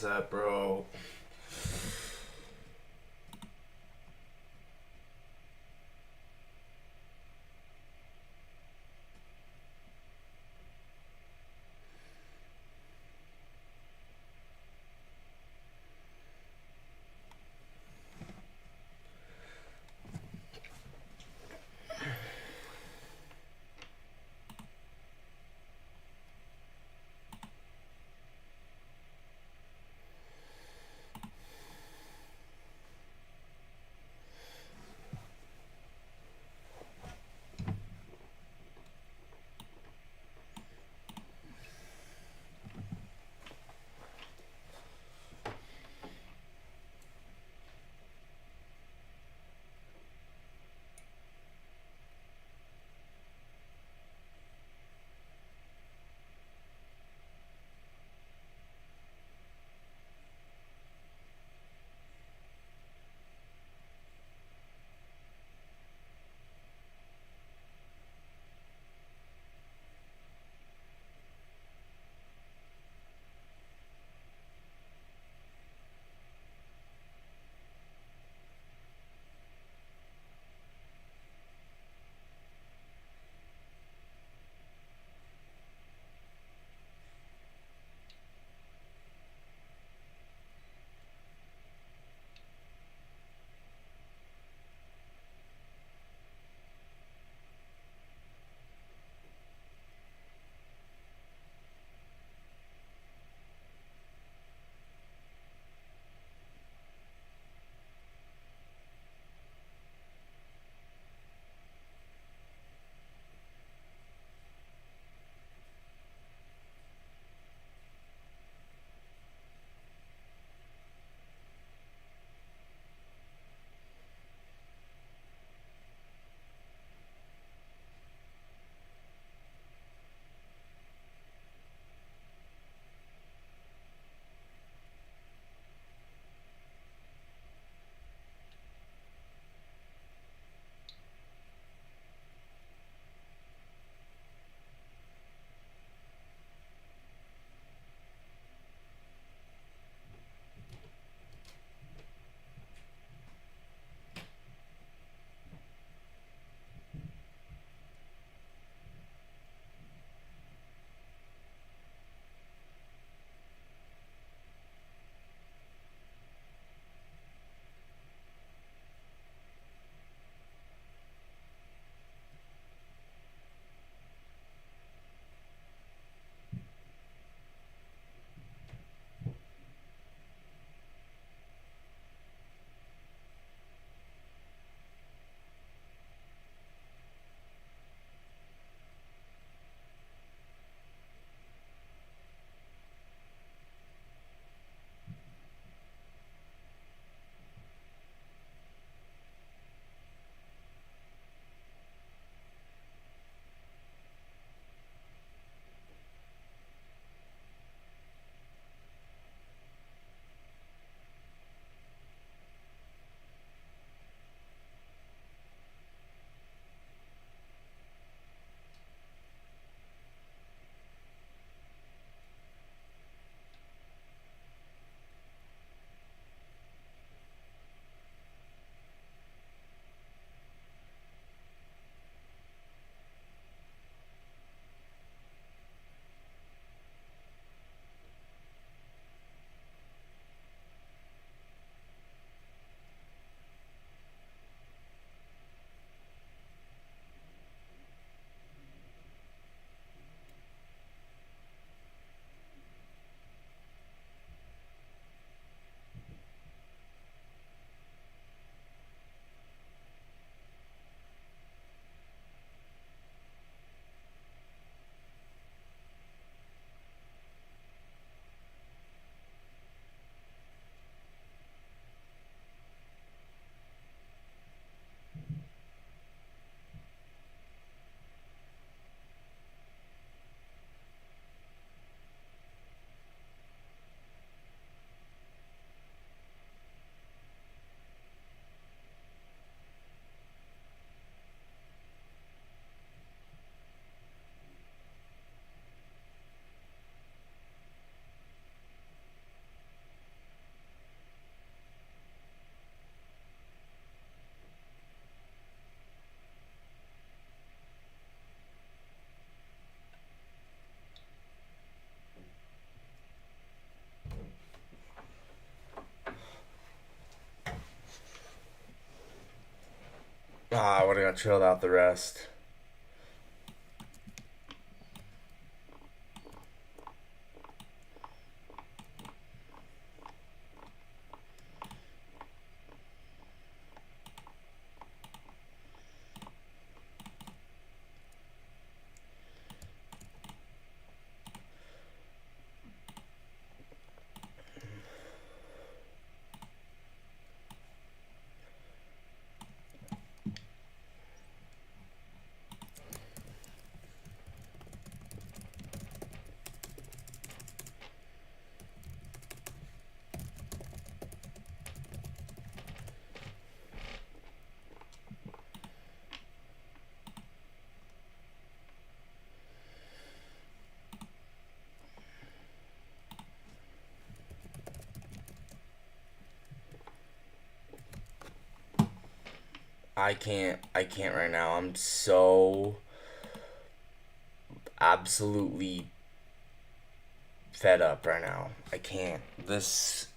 set, bro. Ah, I would have got trailed out the rest. I can't right now. I'm so absolutely fed up right now. I can't. This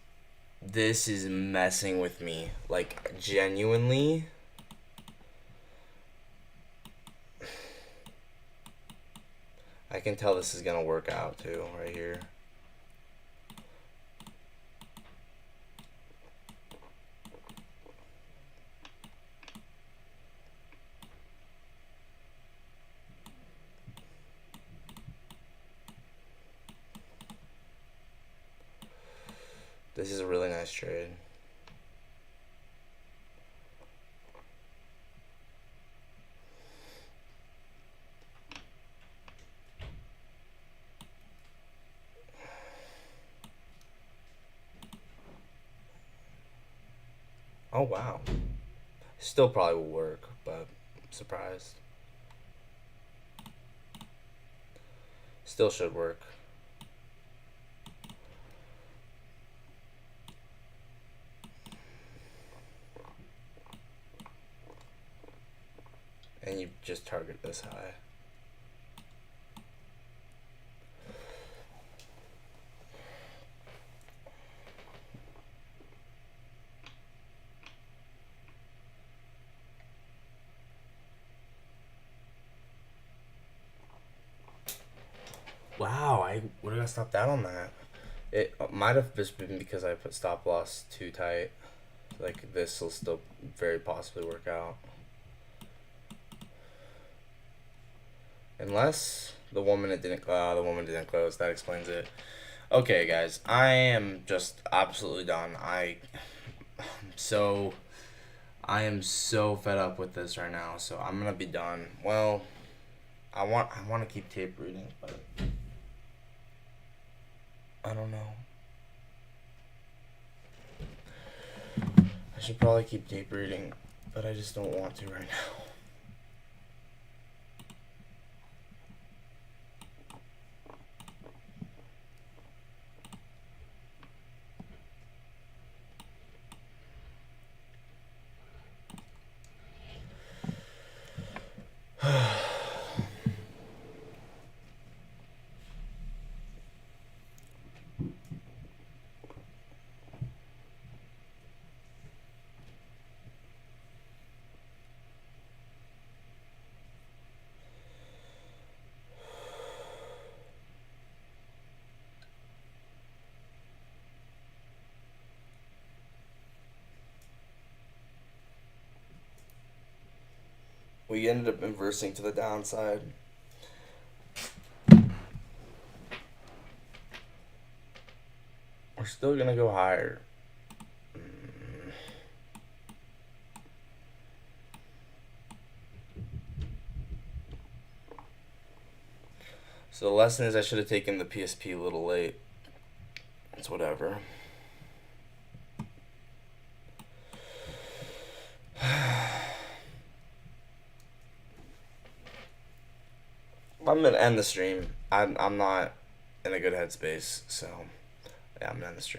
is messing with me. Like genuinely. I can tell this is gonna work out too, right here. This is a really nice trade. Oh wow. Still probably will work, but I'm surprised. Still should work. And you just target this high. Wow, I would have stopped out on that. It might have just been because I put stop loss too tight. Like this will still very possibly work out. Unless the woman didn't close. That explains it. Okay, guys, I am just absolutely done. So I am so fed up with this right now. So I'm gonna be done. Well, I want to keep tape reading, but I don't know. I should probably keep tape reading, but I just don't want to right now. We ended up inversing to the downside. We're still gonna go higher. So the lesson is I should have taken the PSP a little late. It's whatever. I'm gonna end the stream. I'm not in a good headspace, so yeah, I'm gonna end the stream.